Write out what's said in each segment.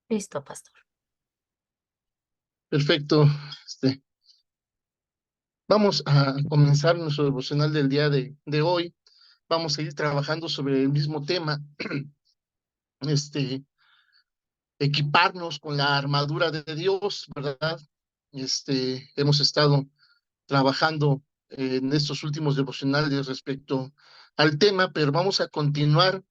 Listo, pastor. Perfecto. Vamos a comenzar nuestro devocional del día de hoy. Vamos a ir trabajando sobre el mismo tema, este, equiparnos con la armadura de Dios, ¿verdad? Hemos estado trabajando en estos últimos devocionales respecto al tema, pero vamos a continuar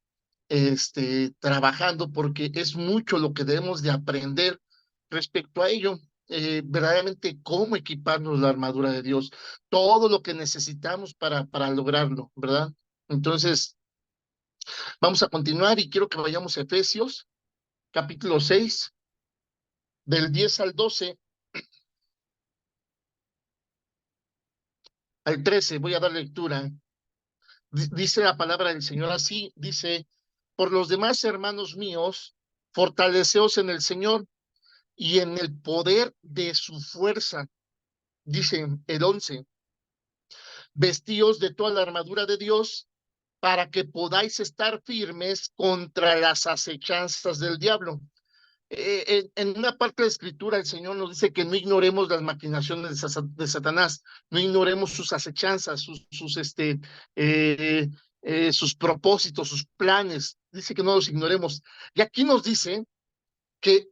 trabajando porque es mucho lo que debemos de aprender respecto a ello. Verdaderamente cómo equiparnos la armadura de Dios, todo lo que necesitamos para lograrlo, ¿verdad? Entonces, vamos a continuar y quiero que vayamos a Efesios, capítulo 6, del 10 al 12, al 13, voy a dar lectura. Dice la palabra del Señor así, dice, por los demás hermanos míos, fortaleceos en el Señor y en el poder de su fuerza. Dice el 11, vestíos de toda la armadura de Dios para que podáis estar firmes contra las acechanzas del diablo. En una parte de la escritura el Señor nos dice que no ignoremos las maquinaciones de Satanás, no ignoremos sus acechanzas, sus propósitos, sus planes. Dice que no los ignoremos. Y aquí nos dice que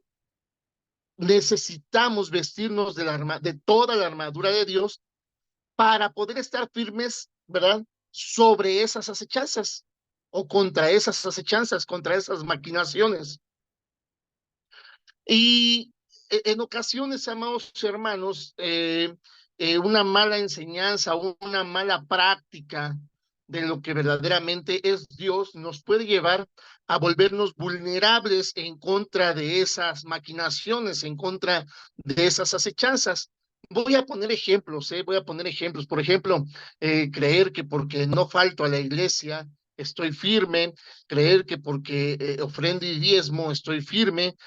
necesitamos vestirnos de toda la armadura de Dios para poder estar firmes, ¿verdad? Sobre esas acechanzas o contra esas acechanzas, contra esas maquinaciones. Y en ocasiones, amados hermanos, una mala enseñanza, una mala práctica de lo que verdaderamente es Dios nos puede llevar a volvernos vulnerables en contra de esas maquinaciones, en contra de esas acechanzas. Voy a poner ejemplos, voy a poner ejemplos. Por ejemplo, creer que porque no falto a la iglesia estoy firme, creer que porque ofrendo y diezmo estoy firme,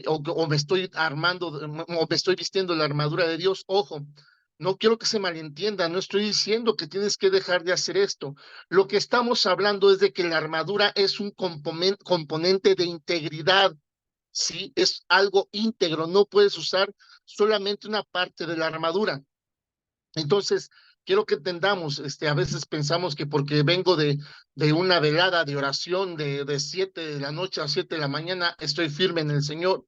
o me estoy armando, o me estoy vistiendo la armadura de Dios. Ojo, no quiero que se malentienda, no estoy diciendo que tienes que dejar de hacer esto. Lo que estamos hablando es de que la armadura es un componente de integridad, ¿sí? Es algo íntegro, no puedes usar solamente una parte de la armadura. Entonces, quiero que entendamos, a veces pensamos que porque vengo de una velada de oración de 7 de la noche a 7 de la mañana, estoy firme en el Señor,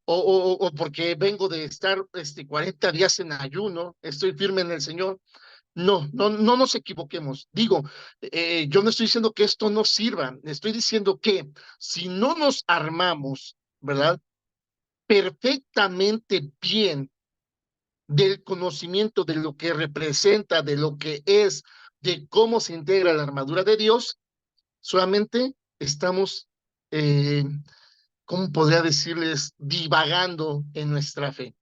o porque vengo de estar 40 días en ayuno, estoy firme en el Señor. No, no, no nos equivoquemos. Digo, yo no estoy diciendo que esto no sirva, estoy diciendo que si no nos armamos, ¿verdad? Perfectamente bien del conocimiento de lo que representa, de lo que es, de cómo se integra la armadura de Dios, solamente estamos, ¿cómo podría decirles? Divagando en nuestra fe.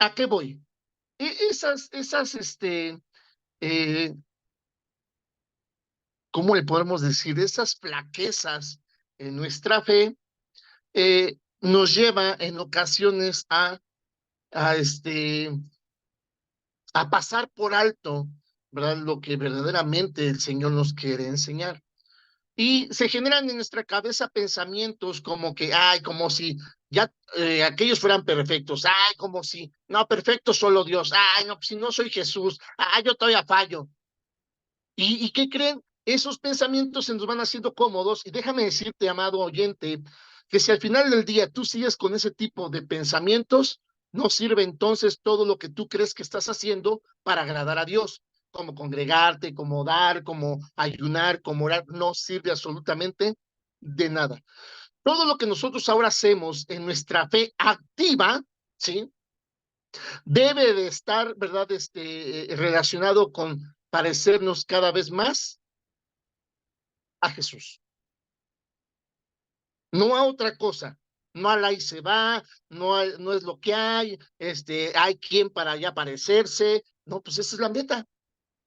¿A qué voy? Esas, eh, ¿cómo le podemos decir? Esas flaquezas en nuestra fe nos lleva en ocasiones a, a pasar por alto, ¿verdad? Lo que verdaderamente el Señor nos quiere enseñar. Y se generan en nuestra cabeza pensamientos como que, ay, como si ya aquellos fueran perfectos, ay, como si, no, perfecto solo Dios, ay, no, si no soy Jesús, ay, yo todavía fallo. ¿Y qué creen? Esos pensamientos se nos van haciendo cómodos y déjame decirte, amado oyente, que si al final del día tú sigues con ese tipo de pensamientos, no sirve entonces todo lo que tú crees que estás haciendo para agradar a Dios, como congregarte, como dar, como ayunar, como orar, no sirve absolutamente de nada. Todo lo que nosotros ahora hacemos en nuestra fe activa, ¿sí? Debe de estar, ¿verdad? Relacionado con parecernos cada vez más a Jesús, no a otra cosa, no al ahí se va, no es lo que hay quien para allá parecerse, no, pues esa es la meta,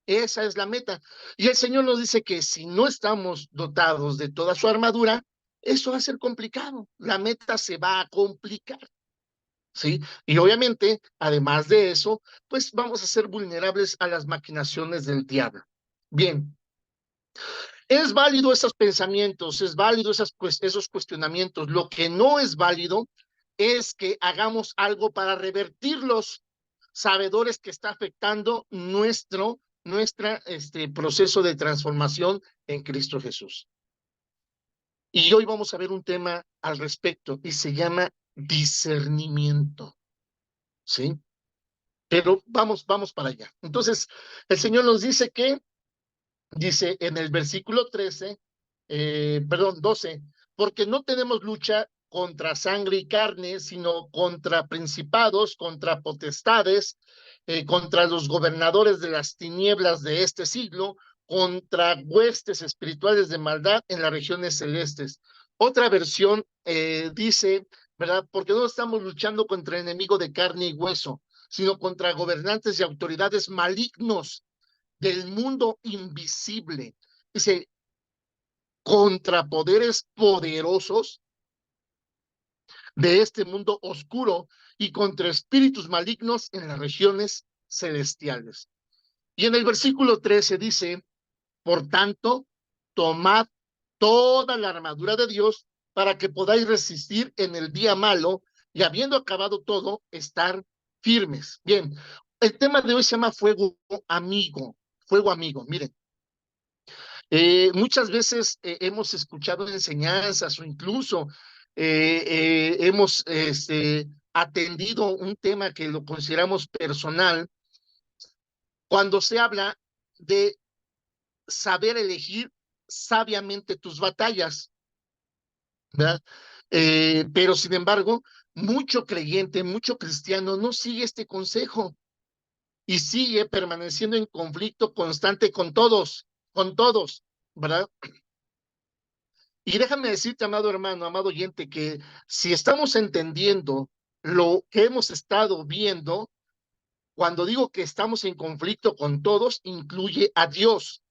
esa es la meta. Y el Señor nos dice que si no estamos dotados de toda su armadura, eso va a ser complicado, la meta se va a complicar, ¿sí? Y obviamente, además de eso, pues vamos a ser vulnerables a las maquinaciones del diablo. Bien, Es válido esos pensamientos, es válido esos cuestionamientos. Lo que no es válido es que hagamos algo para revertirlos, sabedores que está afectando nuestra proceso de transformación en Cristo Jesús. Y hoy vamos a ver un tema al respecto y se llama discernimiento, ¿sí? Pero vamos para allá. Entonces, el Señor nos dice que dice en el versículo 12, porque no tenemos lucha contra sangre y carne, sino contra principados, contra potestades, contra los gobernadores de las tinieblas de este siglo, contra huestes espirituales de maldad en las regiones celestes. Otra versión dice, ¿verdad? Porque no estamos luchando contra enemigo de carne y hueso, sino contra gobernantes y autoridades malignos del mundo invisible. Dice, contra poderes poderosos de este mundo oscuro y contra espíritus malignos en las regiones celestiales. Y en el versículo 13 dice, por tanto, tomad toda la armadura de Dios para que podáis resistir en el día malo y habiendo acabado todo, estar firmes. Bien, el tema de hoy se llama fuego amigo. Fuego amigo, miren. Muchas veces hemos escuchado enseñanzas o incluso hemos atendido un tema que lo consideramos personal cuando se habla de saber elegir sabiamente tus batallas, ¿verdad? Pero sin embargo, mucho creyente, mucho cristiano no sigue este consejo y sigue permaneciendo en conflicto constante con todos, ¿verdad? Y déjame decirte, amado hermano, amado oyente, que si estamos entendiendo lo que hemos estado viendo, cuando digo que estamos en conflicto con todos, incluye a Dios.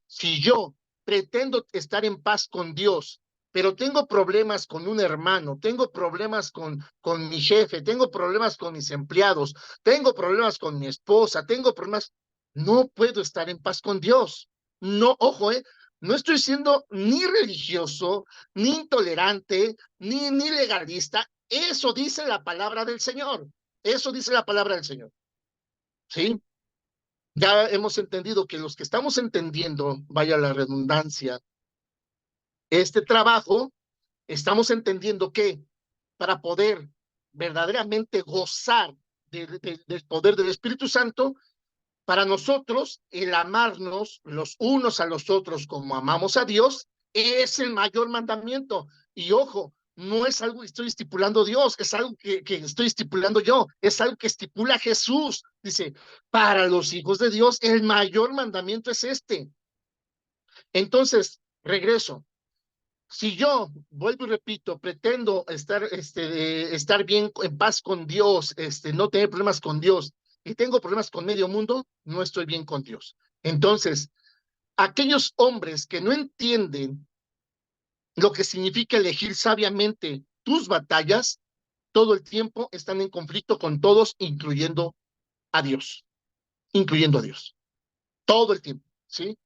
Si yo pretendo estar en paz con Dios, pero tengo problemas con un hermano, tengo problemas con mi jefe, tengo problemas con mis empleados, tengo problemas con mi esposa, tengo problemas, no puedo estar en paz con Dios. No, ojo, no estoy siendo ni religioso, ni intolerante, ni legalista. Eso dice la palabra del Señor. Eso dice la palabra del Señor. ¿Sí? Ya hemos entendido que los que estamos entendiendo, vaya la redundancia, este trabajo, estamos entendiendo que para poder verdaderamente gozar del poder del Espíritu Santo, para nosotros el amarnos los unos a los otros como amamos a Dios es el mayor mandamiento. Y ojo, no es algo que estoy estipulando Dios, es algo que estoy estipulando yo, es algo que estipula Jesús. Dice, para los hijos de Dios el mayor mandamiento es este. Entonces, regreso. Si yo, vuelvo y repito, pretendo estar bien, en paz con Dios, no tener problemas con Dios, y tengo problemas con medio mundo, no estoy bien con Dios. Entonces, aquellos hombres que no entienden lo que significa elegir sabiamente tus batallas, todo el tiempo están en conflicto con todos, incluyendo a Dios, todo el tiempo, ¿sí?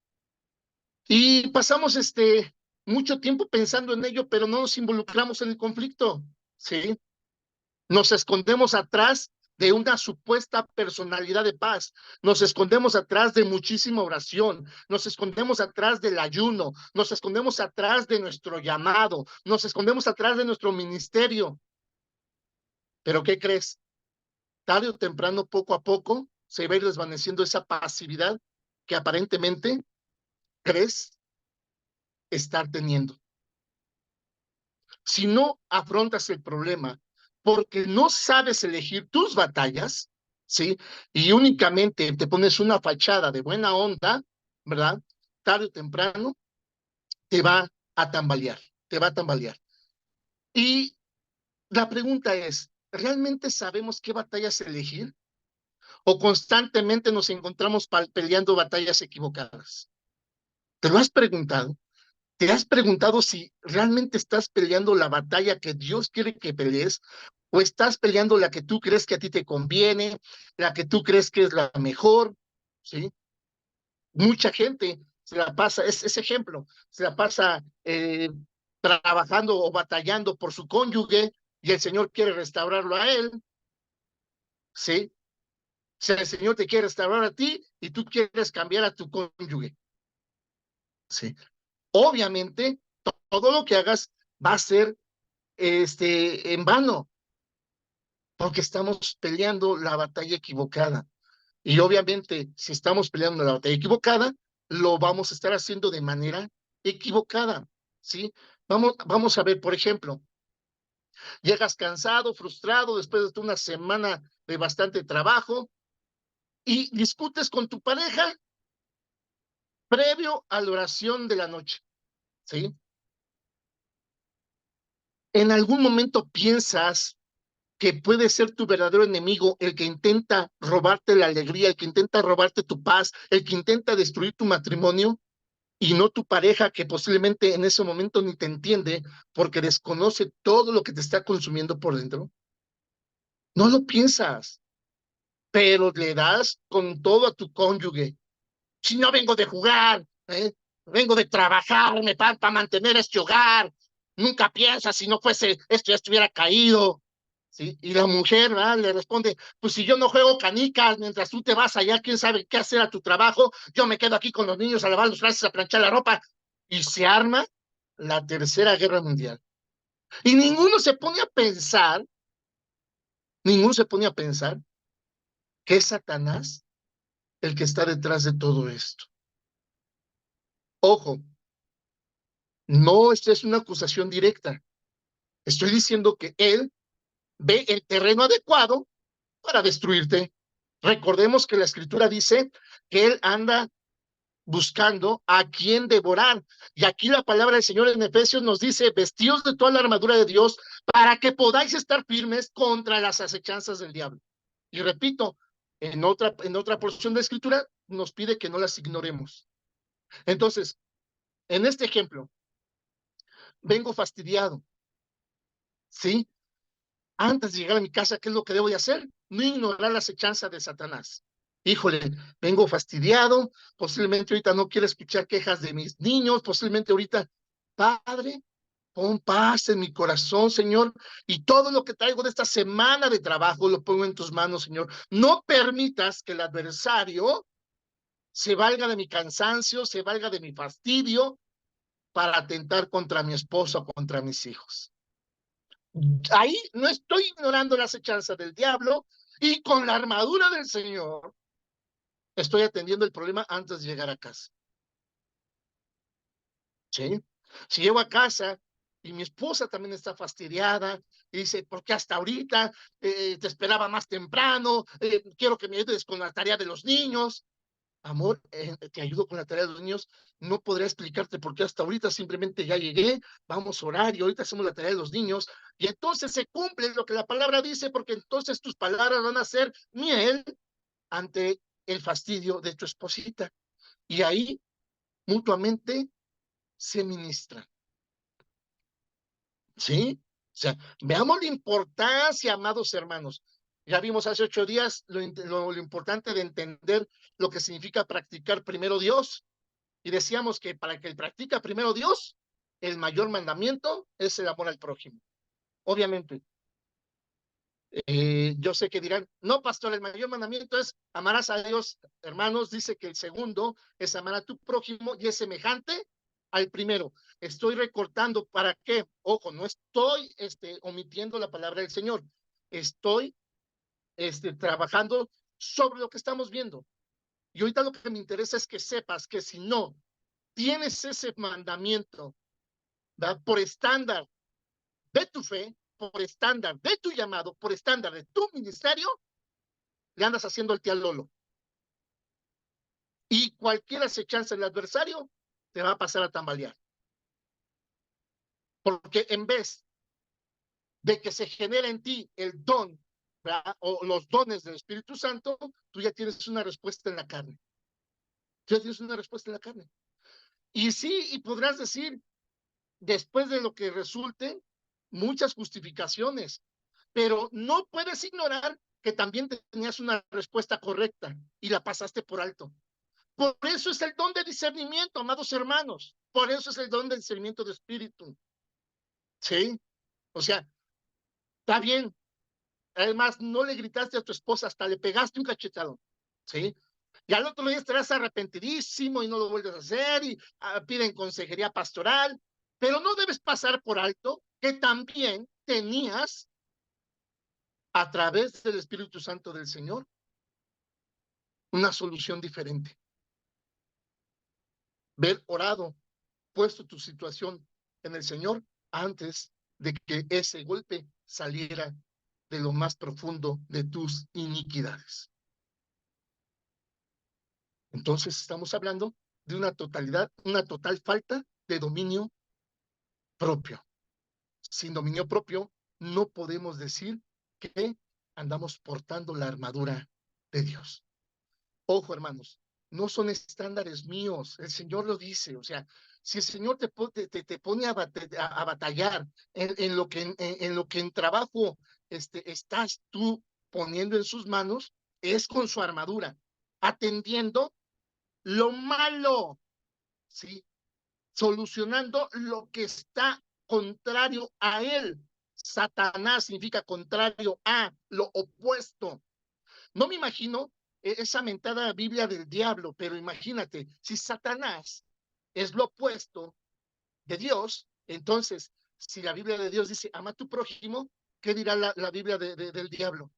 Y pasamos mucho tiempo pensando en ello, pero no nos involucramos en el conflicto, ¿sí? Nos escondemos atrás de una supuesta personalidad de paz, nos escondemos atrás de muchísima oración, nos escondemos atrás del ayuno, nos escondemos atrás de nuestro llamado, nos escondemos atrás de nuestro ministerio. ¿Pero qué crees? Tarde o temprano, poco a poco, se va a ir desvaneciendo esa pasividad que aparentemente crees estar teniendo. Si no afrontas el problema porque no sabes elegir tus batallas, ¿sí? Y únicamente te pones una fachada de buena onda, ¿verdad? Tarde o temprano te va a tambalear, te va a tambalear. Y la pregunta es, ¿realmente sabemos qué batallas elegir? ¿O constantemente nos encontramos peleando batallas equivocadas? ¿Te lo has preguntado? ¿Te has preguntado si realmente estás peleando la batalla que Dios quiere que pelees o estás peleando la que tú crees que a ti te conviene, la que tú crees que es la mejor? ¿Sí? Mucha gente se la pasa, es ese ejemplo, se la pasa trabajando o batallando por su cónyuge y el Señor quiere restaurarlo a él, ¿sí? O sea, el Señor te quiere restaurar a ti y tú quieres cambiar a tu cónyuge, ¿sí? Obviamente, todo lo que hagas va a ser en vano, porque estamos peleando la batalla equivocada. Y obviamente, si estamos peleando la batalla equivocada, lo vamos a estar haciendo de manera equivocada, ¿sí? Vamos a ver, por ejemplo, llegas cansado, frustrado, después de una semana de bastante trabajo y discutes con tu pareja previo a la oración de la noche, ¿sí? ¿En algún momento piensas que puede ser tu verdadero enemigo el que intenta robarte la alegría, el que intenta robarte tu paz, el que intenta destruir tu matrimonio? Y no tu pareja que posiblemente en ese momento ni te entiende porque desconoce todo lo que te está consumiendo por dentro. No lo piensas, pero le das con todo a tu cónyuge. Si no vengo de jugar, vengo de trabajar, para mantener este hogar. Nunca piensas si no fuese esto ya estuviera caído. ¿Sí? Y la mujer, ¿verdad?, le responde, pues si yo no juego canicas, mientras tú te vas allá, quién sabe qué hacer a tu trabajo, yo me quedo aquí con los niños a lavar los trastes, a planchar la ropa, y se arma la Tercera Guerra Mundial. Y ninguno se pone a pensar que es Satanás el que está detrás de todo esto. Ojo, no, esta es una acusación directa. Estoy diciendo que él ve el terreno adecuado para destruirte. Recordemos que la escritura dice que él anda buscando a quien devorar. Y aquí la palabra del Señor en Efesios nos dice, vestidos de toda la armadura de Dios para que podáis estar firmes contra las acechanzas del diablo. Y repito, en otra porción de escritura nos pide que no las ignoremos. Entonces, en este ejemplo, vengo fastidiado, ¿sí? Antes de llegar a mi casa, ¿qué es lo que debo de hacer? No ignorar la acechanza de Satanás. Híjole, vengo fastidiado, posiblemente ahorita no quiero escuchar quejas de mis niños, posiblemente ahorita, Padre, pon paz en mi corazón, Señor, y todo lo que traigo de esta semana de trabajo lo pongo en tus manos, Señor. No permitas que el adversario se valga de mi cansancio, se valga de mi fastidio para atentar contra mi esposa o contra mis hijos. Ahí no estoy ignorando la acechanza del diablo y con la armadura del Señor estoy atendiendo el problema antes de llegar a casa. ¿Sí? Si llego a casa y mi esposa también está fastidiada y dice, ¿por qué hasta ahorita? Te esperaba más temprano, quiero que me ayudes con la tarea de los niños. Amor, te ayudo con la tarea de los niños. No podría explicarte por qué hasta ahorita, simplemente ya llegué, vamos a orar y ahorita hacemos la tarea de los niños. Y entonces se cumple lo que la palabra dice, porque entonces tus palabras van a ser miel ante el fastidio de tu esposita. Y ahí mutuamente se ministran. ¿Sí? O sea, veamos la importancia, amados hermanos. Ya vimos hace 8 días lo importante de entender lo que significa practicar primero Dios. Y decíamos que para que él practica primero Dios, el mayor mandamiento es el amor al prójimo. Obviamente, yo sé que dirán, no, pastor, el mayor mandamiento es amarás a Dios. Hermanos, dice que el segundo es amar a tu prójimo y es semejante al primero. Estoy recortando para qué, ojo, no estoy omitiendo la palabra del Señor. Estoy trabajando sobre lo que estamos viendo. Y ahorita lo que me interesa es que sepas que si no tienes ese mandamiento, ¿verdad?, por estándar de tu fe, por estándar de tu llamado, por estándar de tu ministerio, le andas haciendo el tía Lolo. Y cualquier acechanza del adversario te va a pasar a tambalear. Porque en vez de que se genere en ti el don, ¿verdad?, o los dones del Espíritu Santo, tú ya tienes una respuesta en la carne. Tú ya tienes una respuesta en la carne. Y sí, y podrás decir, después de lo que resulte, muchas justificaciones, pero no puedes ignorar que también tenías una respuesta correcta y la pasaste por alto. Por eso es el don de discernimiento, amados hermanos. Por eso es el don de discernimiento de espíritu. ¿Sí? O sea, está bien. Además, no le gritaste a tu esposa, hasta le pegaste un cachetado. ¿Sí? Y al otro día estarás arrepentidísimo y no lo vuelves a hacer y piden consejería pastoral. Pero no debes pasar por alto que también tenías, a través del Espíritu Santo del Señor, una solución diferente. Ver orado, puesto tu situación en el Señor antes de que ese golpe saliera de lo más profundo de tus iniquidades. Entonces estamos hablando de una total falta de dominio propio. Sin dominio propio, no podemos decir que andamos portando la armadura de Dios. Ojo, hermanos, no son estándares míos, el Señor lo dice. O sea, si el Señor te pone a batallar en lo que en lo que en trabajo estás tú poniendo en sus manos, es con su armadura, atendiendo lo malo, ¿sí? Solucionando lo que está contrario a él. Satanás significa contrario a, lo opuesto. No me imagino esa mentada Biblia del diablo, pero imagínate, si Satanás es lo opuesto de Dios, entonces, si la Biblia de Dios dice, ama a tu prójimo, ¿qué dirá la Biblia del diablo?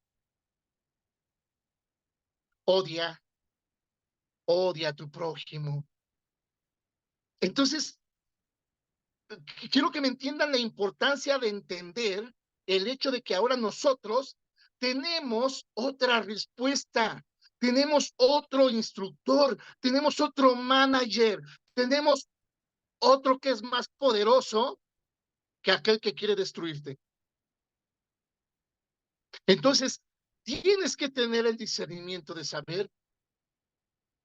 Odia, odia a tu prójimo. Entonces, quiero que me entiendan la importancia de entender el hecho de que ahora nosotros tenemos otra respuesta, tenemos otro instructor, tenemos otro manager, tenemos otro que es más poderoso que aquel que quiere destruirte. Entonces, tienes que tener el discernimiento de saber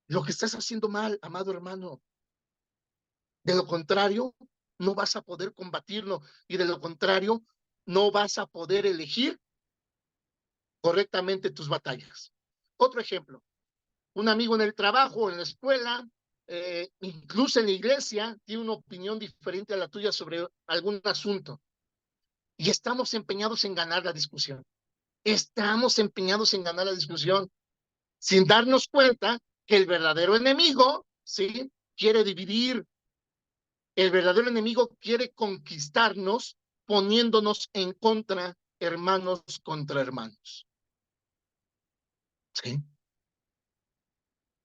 lo que estás haciendo mal, amado hermano. De lo contrario, no vas a poder combatirlo y de lo contrario, no vas a poder elegir correctamente tus batallas. Otro ejemplo, un amigo en el trabajo, en la escuela, incluso en la iglesia, tiene una opinión diferente a la tuya sobre algún asunto. Y estamos empeñados en ganar la discusión. Estamos empeñados en ganar la discusión sin darnos cuenta que el verdadero enemigo, ¿sí? Quiere dividir. El verdadero enemigo quiere conquistarnos poniéndonos en contra, hermanos contra hermanos. ¿Sí?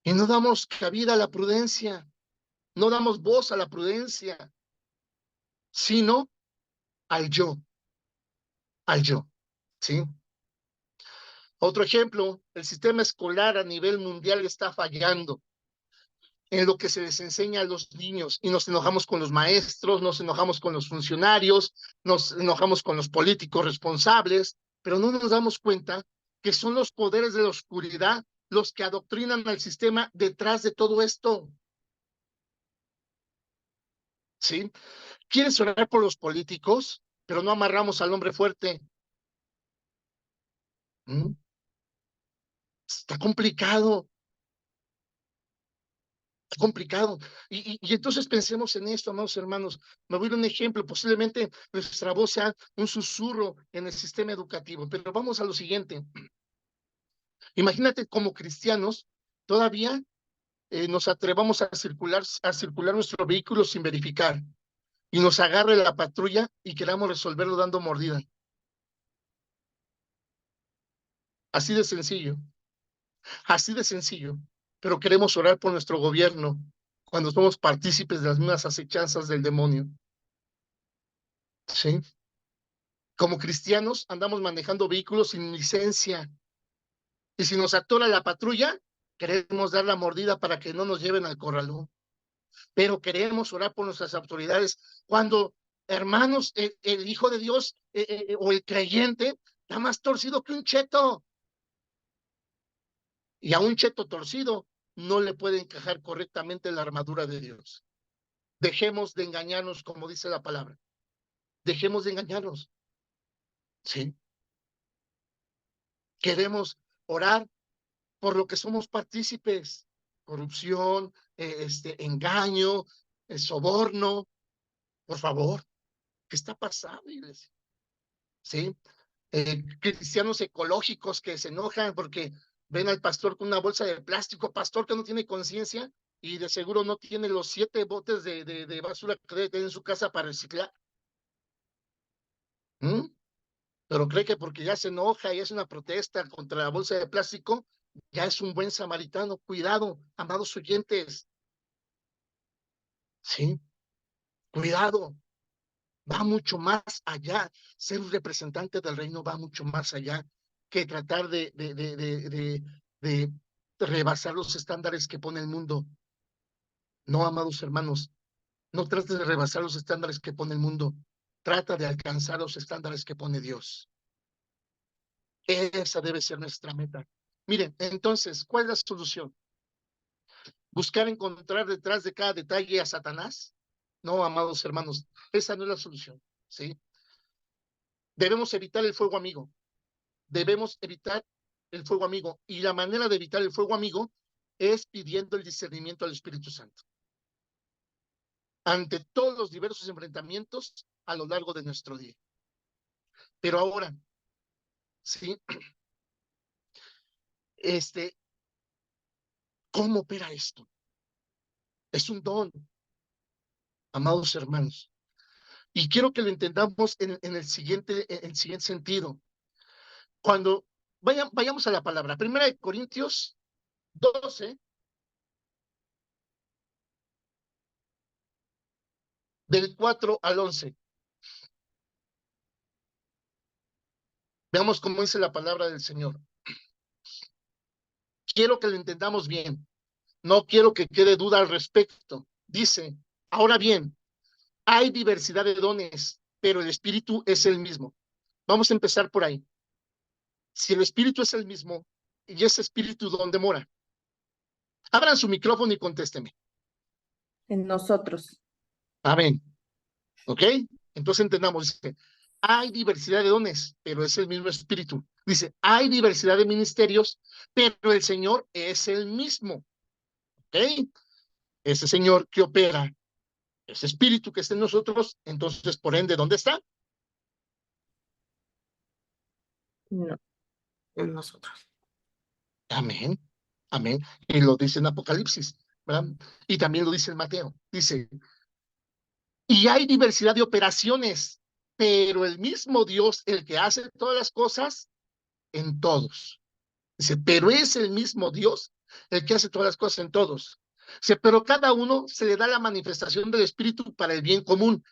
Y no damos cabida a la prudencia, no damos voz a la prudencia, sino al yo, al yo. ¿Sí? Otro ejemplo, el sistema escolar a nivel mundial está fallando en lo que se les enseña a los niños y nos enojamos con los maestros, nos enojamos con los funcionarios, nos enojamos con los políticos responsables, pero no nos damos cuenta que son los poderes de la oscuridad los que adoctrinan al sistema detrás de todo esto. ¿Sí? ¿Quieres orar por los políticos, pero no amarramos al hombre fuerte? ¿Mm? Está complicado. Complicado. Y entonces pensemos en esto, amados hermanos. Me voy a dar un ejemplo. Posiblemente nuestra voz sea un susurro en el sistema educativo, pero vamos a lo siguiente. Imagínate como cristianos, todavía nos atrevamos a circular nuestro vehículo sin verificar y nos agarre la patrulla y queramos resolverlo dando mordida. Así de sencillo, así de sencillo. Pero queremos orar por nuestro gobierno cuando somos partícipes de las mismas acechanzas del demonio. ¿Sí? Como cristianos andamos manejando vehículos sin licencia y si nos atora la patrulla, queremos dar la mordida para que no nos lleven al corralón, pero queremos orar por nuestras autoridades cuando, hermanos, el Hijo de Dios o el creyente está más torcido que un cheto y a un cheto torcido no le puede encajar correctamente la armadura de Dios. Dejemos de engañarnos, como dice la palabra. Dejemos de engañarnos. Sí. Queremos orar por lo que somos partícipes, corrupción, engaño, soborno. Por favor, ¿qué está pasando, iglesia? ¿Sí? Cristianos ecológicos que se enojan porque ven al pastor con una bolsa de plástico, pastor que no tiene conciencia y de seguro no tiene los 7 botes de basura que debe tener en su casa para reciclar. ¿Mm? Pero cree que porque ya se enoja y es una protesta contra la bolsa de plástico, ya es un buen samaritano. Cuidado, amados oyentes. Sí, cuidado. Va mucho más allá. Ser un representante del reino va mucho más allá que tratar de rebasar los estándares que pone el mundo. No, amados hermanos, no trates de rebasar los estándares que pone el mundo. Trata de alcanzar los estándares que pone Dios. Esa debe ser nuestra meta. Miren, entonces, ¿cuál es la solución? ¿Buscar encontrar detrás de cada detalle a Satanás? No, amados hermanos, esa no es la solución, ¿sí? Debemos evitar el fuego amigo. Debemos evitar el fuego amigo. Y la manera de evitar el fuego amigo es pidiendo el discernimiento al Espíritu Santo ante todos los diversos enfrentamientos a lo largo de nuestro día. Pero ahora, ¿sí? ¿Cómo opera esto? Es un don, amados hermanos. Y quiero que lo entendamos en el siguiente sentido. Cuando vayamos a la palabra, 1 Corintios 12, del 4 al 11. Veamos cómo dice la palabra del Señor. Quiero que lo entendamos bien. No quiero que quede duda al respecto. Dice, ahora bien, hay diversidad de dones, pero el Espíritu es el mismo. Vamos a empezar por ahí. Si el Espíritu es el mismo, ¿y ese Espíritu dónde mora? Abran su micrófono y contésteme. En nosotros. Amén. ¿Ok? Entonces entendamos, dice, hay diversidad de dones, pero es el mismo Espíritu. Dice, hay diversidad de ministerios, pero el Señor es el mismo. ¿Ok? Ese Señor que opera, ese Espíritu que está en nosotros, entonces, por ende, ¿dónde está? No, en nosotros. Amén. Amén. Y lo dice en Apocalipsis, ¿verdad? Y también lo dice en Mateo. Dice, y hay diversidad de operaciones, pero el mismo Dios, el que hace todas las cosas en todos. Dice, pero es el mismo Dios el que hace todas las cosas en todos. Dice, pero cada uno se le da la manifestación del Espíritu para el bien común.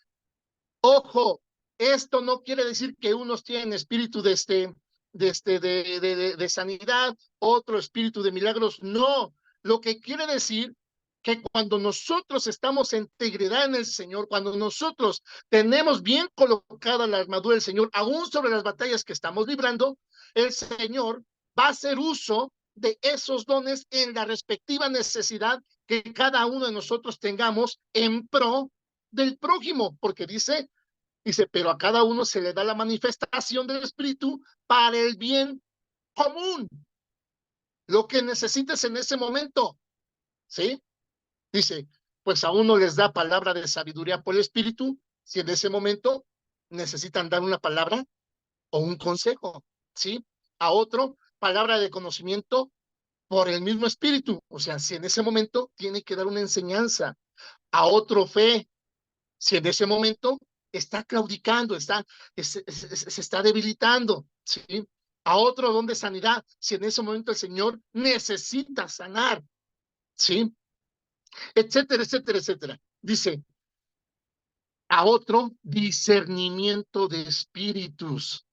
Ojo, esto no quiere decir que unos tienen espíritu de sanidad, otro espíritu de milagros. No, lo que quiere decir que cuando nosotros estamos en integridad en el Señor, cuando nosotros tenemos bien colocada la armadura del Señor, aún sobre las batallas que estamos librando, el Señor va a hacer uso de esos dones en la respectiva necesidad que cada uno de nosotros tengamos en pro del prójimo, porque dice, pero a cada uno se le da la manifestación del Espíritu para el bien común, lo que necesites en ese momento, ¿sí? Dice, pues a uno les da palabra de sabiduría por el Espíritu, si en ese momento necesitan dar una palabra o un consejo, ¿sí? A otro, palabra de conocimiento por el mismo Espíritu, o sea, si en ese momento tiene que dar una enseñanza, a otro fe, si en ese momento está claudicando, se está debilitando, ¿sí? A otro don de sanidad, si en ese momento el Señor necesita sanar, ¿sí? Etcétera, etcétera, etcétera. Dice, a otro discernimiento de espíritus,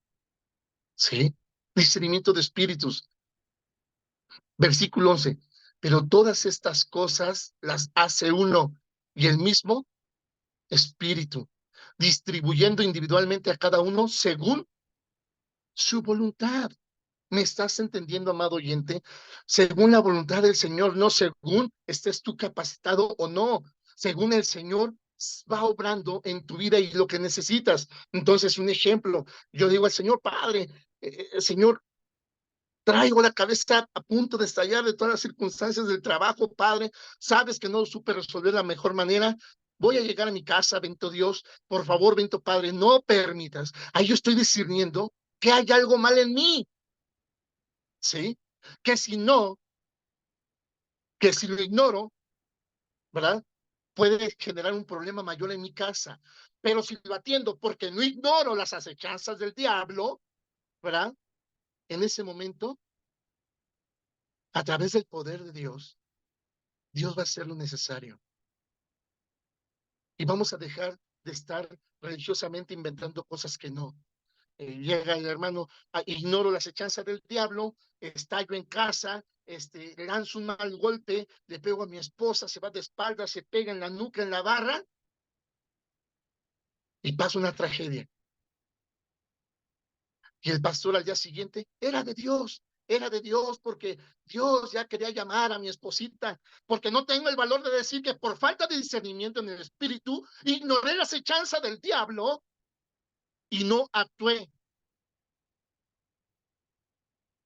¿sí? Discernimiento de espíritus. Versículo 11. Pero todas estas cosas las hace uno y el mismo Espíritu, distribuyendo individualmente a cada uno según su voluntad. ¿Me estás entendiendo, amado oyente? Según la voluntad del Señor, no según estés tú capacitado o no, según el Señor va obrando en tu vida y lo que necesitas. Entonces, un ejemplo, yo digo al Señor, Padre, Señor, Traigo la cabeza a punto de estallar de todas las circunstancias del trabajo, Padre. Sabes que no supe resolver de la mejor manera. Voy a llegar a mi casa, bendito Dios. Por favor, bendito Padre, no permitas. Ahí yo estoy discerniendo que hay algo mal en mí, ¿sí? Que si no, que si lo ignoro, ¿verdad? Puede generar un problema mayor en mi casa. Pero si lo atiendo porque no ignoro las acechanzas del diablo, ¿verdad? En ese momento, a través del poder de Dios, Dios va a hacer lo necesario. Y vamos a dejar de estar religiosamente inventando cosas que no. Llega el hermano, ignoro las acechanzas del diablo, estallo en casa, lanzo un mal golpe, le pego a mi esposa, se va de espalda, se pega en la nuca, en la barra, y pasa una tragedia. Y el pastor al día siguiente, era de Dios, porque Dios ya quería llamar a mi esposita, porque no tengo el valor de decir que por falta de discernimiento en el espíritu, ignoré la acechanza del diablo y no actué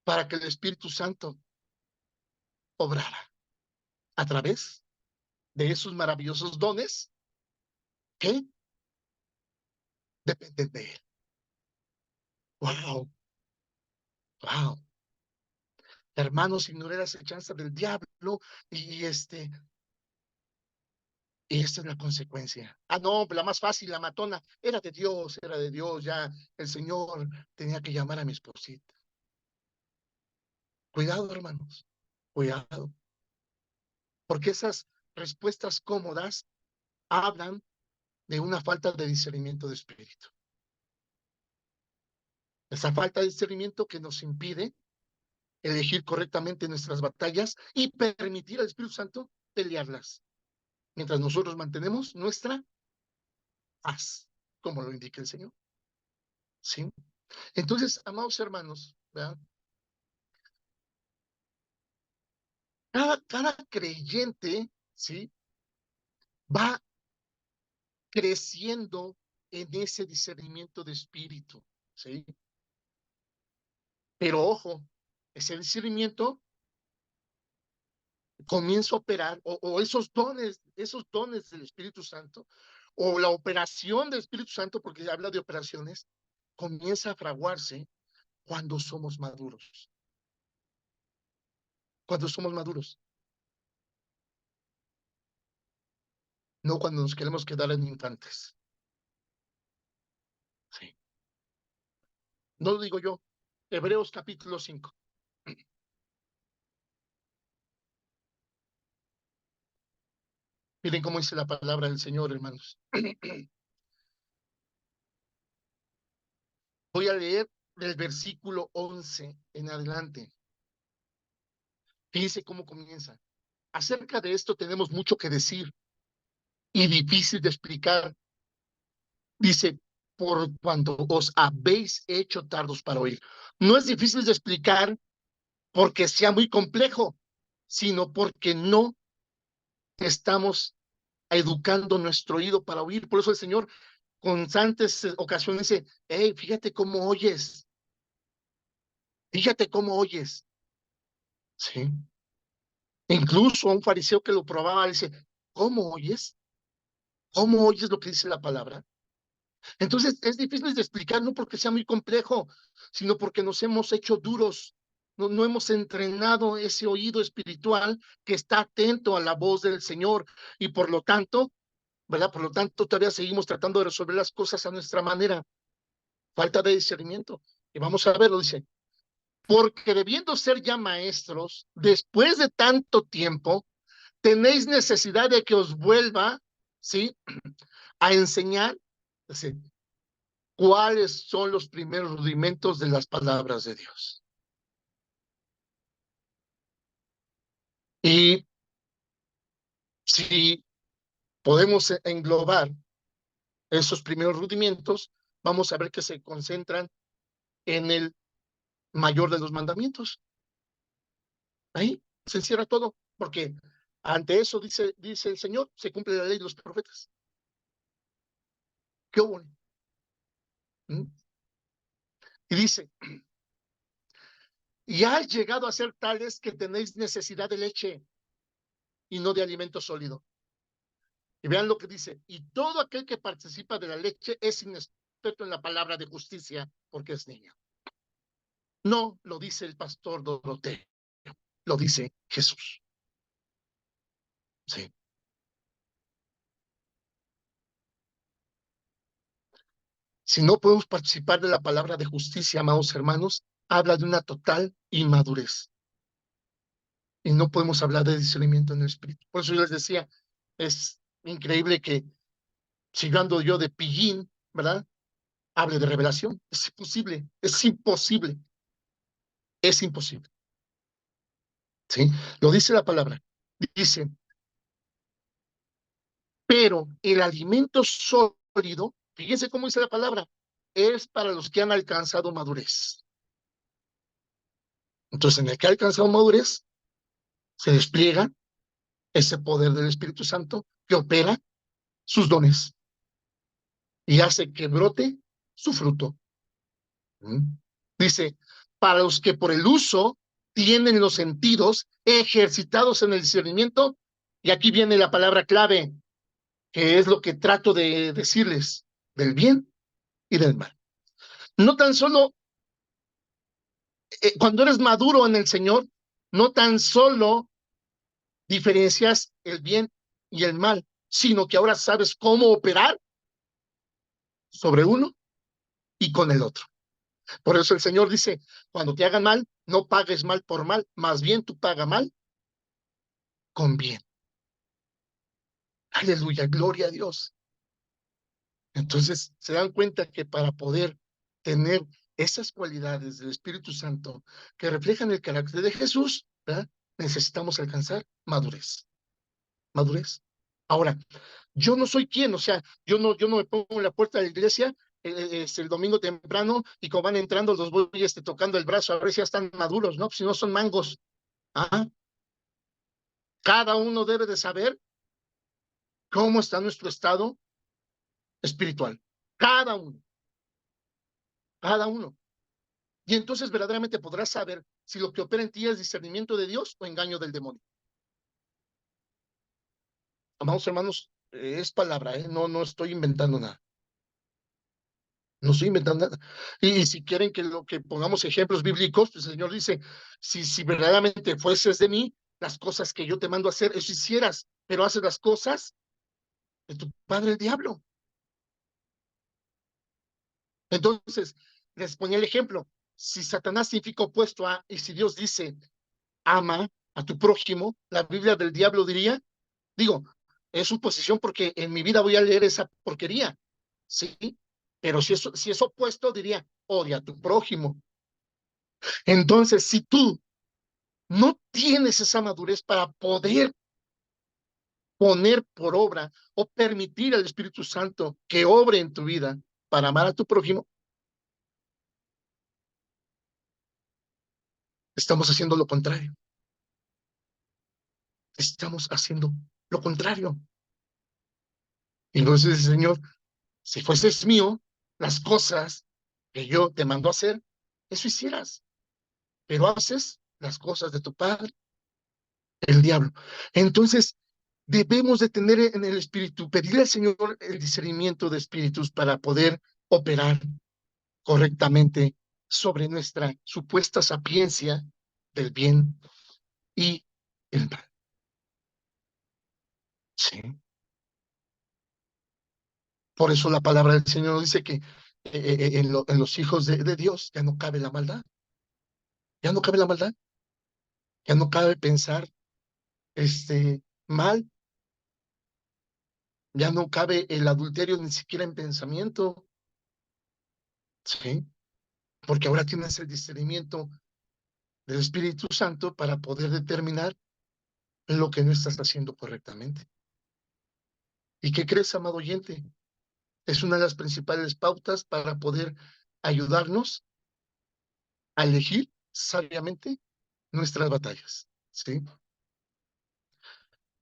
para que el Espíritu Santo obrara a través de esos maravillosos dones que dependen de él. Wow, wow. Hermanos, ignoré la acechanza del diablo y y esta es la consecuencia. Ah, no, la más fácil, la matona, era de Dios, ya el Señor tenía que llamar a mi esposita. Cuidado, hermanos, cuidado, porque esas respuestas cómodas hablan de una falta de discernimiento de espíritu. Esa falta de discernimiento que nos impide elegir correctamente nuestras batallas y permitir al Espíritu Santo pelearlas, mientras nosotros mantenemos nuestra paz, como lo indica el Señor. ¿Sí? Entonces, amados hermanos, ¿verdad? Cada creyente, ¿sí? Va creciendo en ese discernimiento de espíritu, ¿sí? Pero ojo, ese discernimiento comienza a operar, o esos dones del Espíritu Santo, o la operación del Espíritu Santo, porque habla de operaciones, comienza a fraguarse cuando somos maduros. Cuando somos maduros, no cuando nos queremos quedar en infantes. Sí. No lo digo yo. Hebreos capítulo 5. Miren cómo dice la palabra del Señor, hermanos. Voy a leer del versículo 11 en adelante. Fíjense cómo comienza. Acerca de esto tenemos mucho que decir y difícil de explicar. Dice, por cuanto os habéis hecho tardos para oír. No es difícil de explicar porque sea muy complejo, sino porque no estamos educando nuestro oído para oír. Por eso el Señor constantes ocasiones dice, hey, fíjate cómo oyes. Sí. Incluso a un fariseo que lo probaba, dice, ¿cómo oyes? ¿Cómo oyes lo que dice la palabra? Entonces es difícil de explicar, no porque sea muy complejo, sino porque nos hemos hecho duros, no hemos entrenado ese oído espiritual que está atento a la voz del Señor y por lo tanto, ¿verdad? Por lo tanto, todavía seguimos tratando de resolver las cosas a nuestra manera, falta de discernimiento. Y vamos a verlo, dice, porque debiendo ser ya maestros, después de tanto tiempo, tenéis necesidad de que os vuelva, ¿sí? A enseñar, ¿sí? ¿Cuáles son los primeros rudimentos de las palabras de Dios? Y si podemos englobar esos primeros rudimentos, vamos a ver que se concentran en el mayor de los mandamientos. Ahí se encierra todo, porque ante eso dice el Señor, se cumple la ley de los profetas. ¿Qué hubo? ¿Mm? Y dice, y ha llegado a ser tales que tenéis necesidad de leche y no de alimento sólido. Y vean lo que dice, y todo aquel que participa de la leche es inexperto en la palabra de justicia porque es niño. No lo dice el pastor Doroteo, lo dice Jesús. Sí. Si no podemos participar de la palabra de justicia, amados hermanos, habla de una total inmadurez. Y no podemos hablar de discernimiento en el espíritu. Por eso yo les decía, es increíble que si yo ando yo de pillín, ¿verdad? Hable de revelación. Es imposible, es imposible, es imposible. ¿Sí? Lo dice la palabra. Dice, pero el alimento sólido, fíjense cómo dice la palabra, es para los que han alcanzado madurez. Entonces, en el que ha alcanzado madurez, se despliega ese poder del Espíritu Santo que opera sus dones y hace que brote su fruto. Dice, para los que por el uso tienen los sentidos ejercitados en el discernimiento, y aquí viene la palabra clave, que es lo que trato de decirles, del bien y del mal. No tan solo, cuando eres maduro en el Señor, no tan solo diferencias el bien y el mal, sino que ahora sabes cómo operar sobre uno y con el otro. Por eso el Señor dice, cuando te hagan mal, no pagues mal por mal, más bien tú paga mal con bien. Aleluya, gloria a Dios. Entonces se dan cuenta que para poder tener esas cualidades del Espíritu Santo que reflejan el carácter de Jesús, ¿verdad? Necesitamos alcanzar madurez. Madurez. Ahora, yo no soy quien, o sea, yo no me pongo en la puerta de la iglesia es el domingo temprano y como van entrando los voy tocando el brazo a ver si ya están maduros, ¿no? Si no son mangos. ¿Ah? Cada uno debe de saber cómo está nuestro estado espiritual. Cada uno, cada uno. Y entonces verdaderamente podrás saber si lo que opera en ti es discernimiento de Dios o engaño del demonio. Amados hermanos, es palabra, no estoy inventando nada. No estoy inventando nada. Y si quieren que lo que pongamos ejemplos bíblicos, pues el Señor dice, si verdaderamente fueses de mí, las cosas que yo te mando a hacer, eso hicieras, pero haces las cosas de tu padre el diablo. Entonces, les ponía el ejemplo. Si Satanás significa opuesto a, y si Dios dice, ama a tu prójimo, la Biblia del diablo diría, digo, es su posición porque en mi vida voy a leer esa porquería, ¿sí? Pero si es opuesto, diría, odia a tu prójimo. Entonces, si tú no tienes esa madurez para poder poner por obra o permitir al Espíritu Santo que obre en tu vida para amar a tu prójimo, estamos haciendo lo contrario. Estamos haciendo lo contrario. Y entonces dice, Señor, si fueses mío, las cosas que yo te mando a hacer, eso hicieras. Pero haces las cosas de tu padre, el diablo. Entonces, debemos de tener en el espíritu, pedirle al Señor el discernimiento de espíritus para poder operar correctamente sobre nuestra supuesta sapiencia del bien y el mal. Sí. Por eso la palabra del Señor dice que en los hijos de Dios ya no cabe la maldad, ya no cabe la maldad, ya no cabe pensar mal, ya no cabe el adulterio ni siquiera en pensamiento, ¿sí? Porque ahora tienes el discernimiento del Espíritu Santo para poder determinar lo que no estás haciendo correctamente. ¿Y qué crees, amado oyente? Es una de las principales pautas para poder ayudarnos a elegir sabiamente nuestras batallas, ¿sí?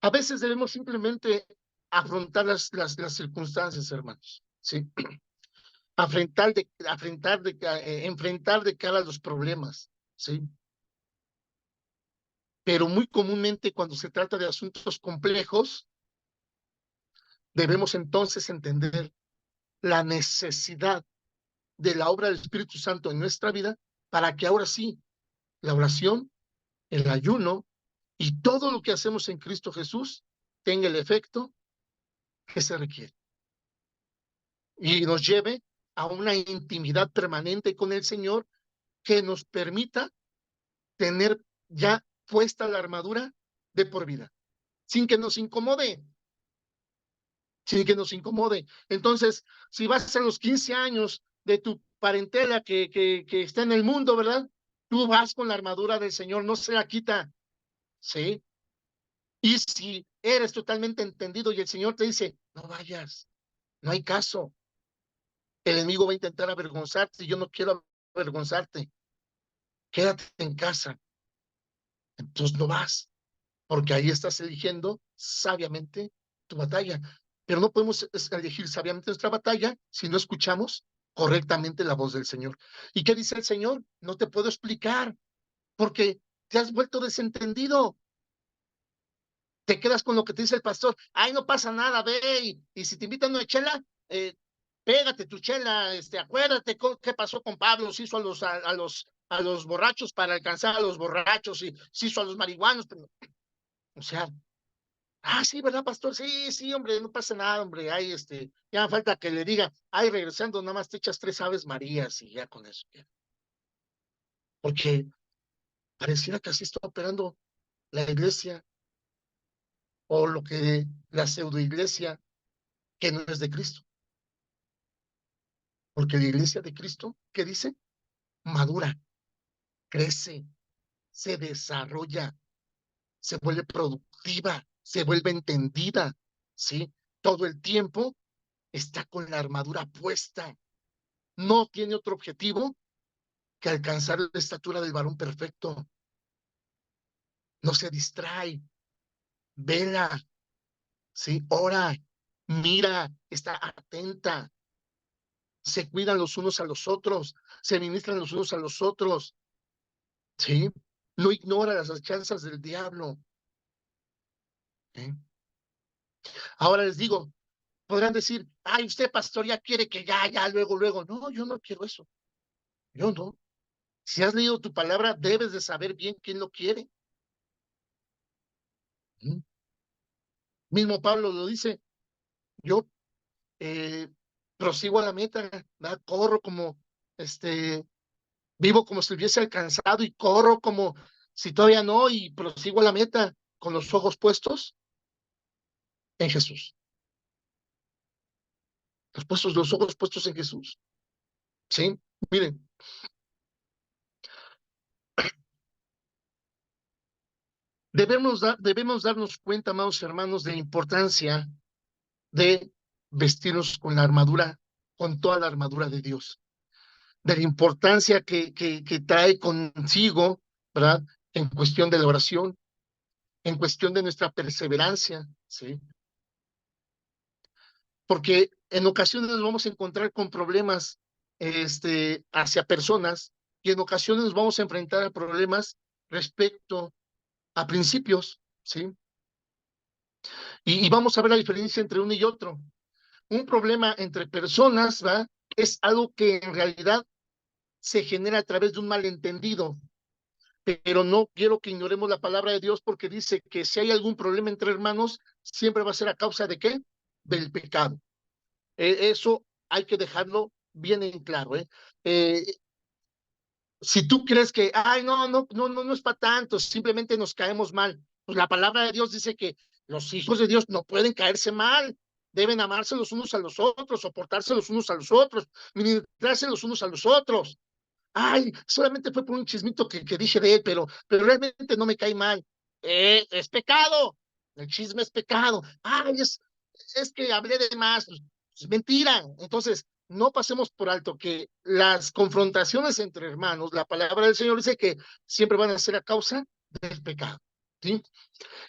A veces debemos simplemente afrontar las circunstancias, hermanos, ¿sí? Enfrentar de cara a los problemas, ¿sí? pero muy comúnmente cuando se trata de asuntos complejos, debemos entonces entender la necesidad de la obra del Espíritu Santo en nuestra vida para que ahora sí, la oración, el ayuno y todo lo que hacemos en Cristo Jesús tenga el efecto que se requiere y nos lleve a una intimidad permanente con el Señor que nos permita tener ya puesta la armadura de por vida, sin que nos incomode, sin que nos incomode. Entonces, si vas a los 15 años de tu parentela que está en el mundo, ¿verdad? Tú vas con la armadura del Señor, no se la quita, ¿sí? Y si eres totalmente entendido y el Señor te dice, no vayas, no hay caso. El enemigo va a intentar avergonzarte y yo no quiero avergonzarte. Quédate en casa. Entonces no vas, porque ahí estás eligiendo sabiamente tu batalla. Pero no podemos elegir sabiamente nuestra batalla si no escuchamos correctamente la voz del Señor. ¿Y qué dice el Señor? No te puedo explicar, porque te has vuelto desentendido. Te quedas con lo que te dice el pastor. Ay, no pasa nada, ve. Y si te invitan a una chela, pégate tu chela. Acuérdate qué pasó con Pablo. Se hizo a los borrachos para alcanzar a los borrachos y se hizo a los marihuanos. Pero, o sea, sí, ¿verdad, pastor? Sí, sí, hombre, no pasa nada, hombre. Ay, ya falta que le diga, ay, regresando, nada más te echas 3 Aves Marías y ya con eso. Ya. Porque pareciera que así está operando la iglesia o lo que la pseudoiglesia que no es de Cristo. Porque la iglesia de Cristo, ¿qué dice? Madura, crece, se desarrolla, se vuelve productiva, se vuelve entendida, ¿sí? Todo el tiempo está con la armadura puesta. No tiene otro objetivo que alcanzar la estatura del varón perfecto. No se distrae, vela, ¿sí? Ora, mira, está atenta, se cuidan los unos a los otros, se ministran los unos a los otros, ¿sí? No ignora las chanzas del diablo. ¿Sí? Ahora les digo, podrán decir, ay, usted, pastor, ya quiere que ya, luego. No, yo no quiero eso. Yo no. Si has leído tu palabra, debes de saber bien quién lo quiere. ¿Sí? Mismo Pablo lo dice, yo prosigo a la meta, ¿verdad? Corro como, vivo como si hubiese alcanzado y corro como si todavía no y prosigo a la meta con los ojos puestos en Jesús. Los ojos puestos en Jesús. ¿Sí? Miren, debemos darnos cuenta, amados hermanos, de la importancia de vestirnos con la armadura, con toda la armadura de Dios, de la importancia que trae consigo, ¿verdad? En cuestión de la oración, en cuestión de nuestra perseverancia, ¿sí? Porque en ocasiones nos vamos a encontrar con problemas, hacia personas y en ocasiones nos vamos a enfrentar a problemas respecto a principios, ¿sí? Y vamos a ver la diferencia entre uno y otro. Un problema entre personas, ¿va? Es algo que en realidad se genera a través de un malentendido, pero no quiero que ignoremos la palabra de Dios porque dice que si hay algún problema entre hermanos, siempre va a ser a causa de ¿qué? Del pecado. Eso hay que dejarlo bien en claro, ¿eh? Eh, si tú crees que, ay, no es para tanto, simplemente nos caemos mal, pues la palabra de Dios dice que los hijos de Dios no pueden caerse mal, deben amarse los unos a los otros, soportarse los unos a los otros, ministrarse los unos a los otros. Ay, solamente fue por un chismito que dije de él, pero realmente no me cae mal. Es pecado, el chisme es pecado. Ay, es que hablé de más, pues, es mentira. Entonces, no pasemos por alto que las confrontaciones entre hermanos, la palabra del Señor dice que siempre van a ser a causa del pecado, ¿sí?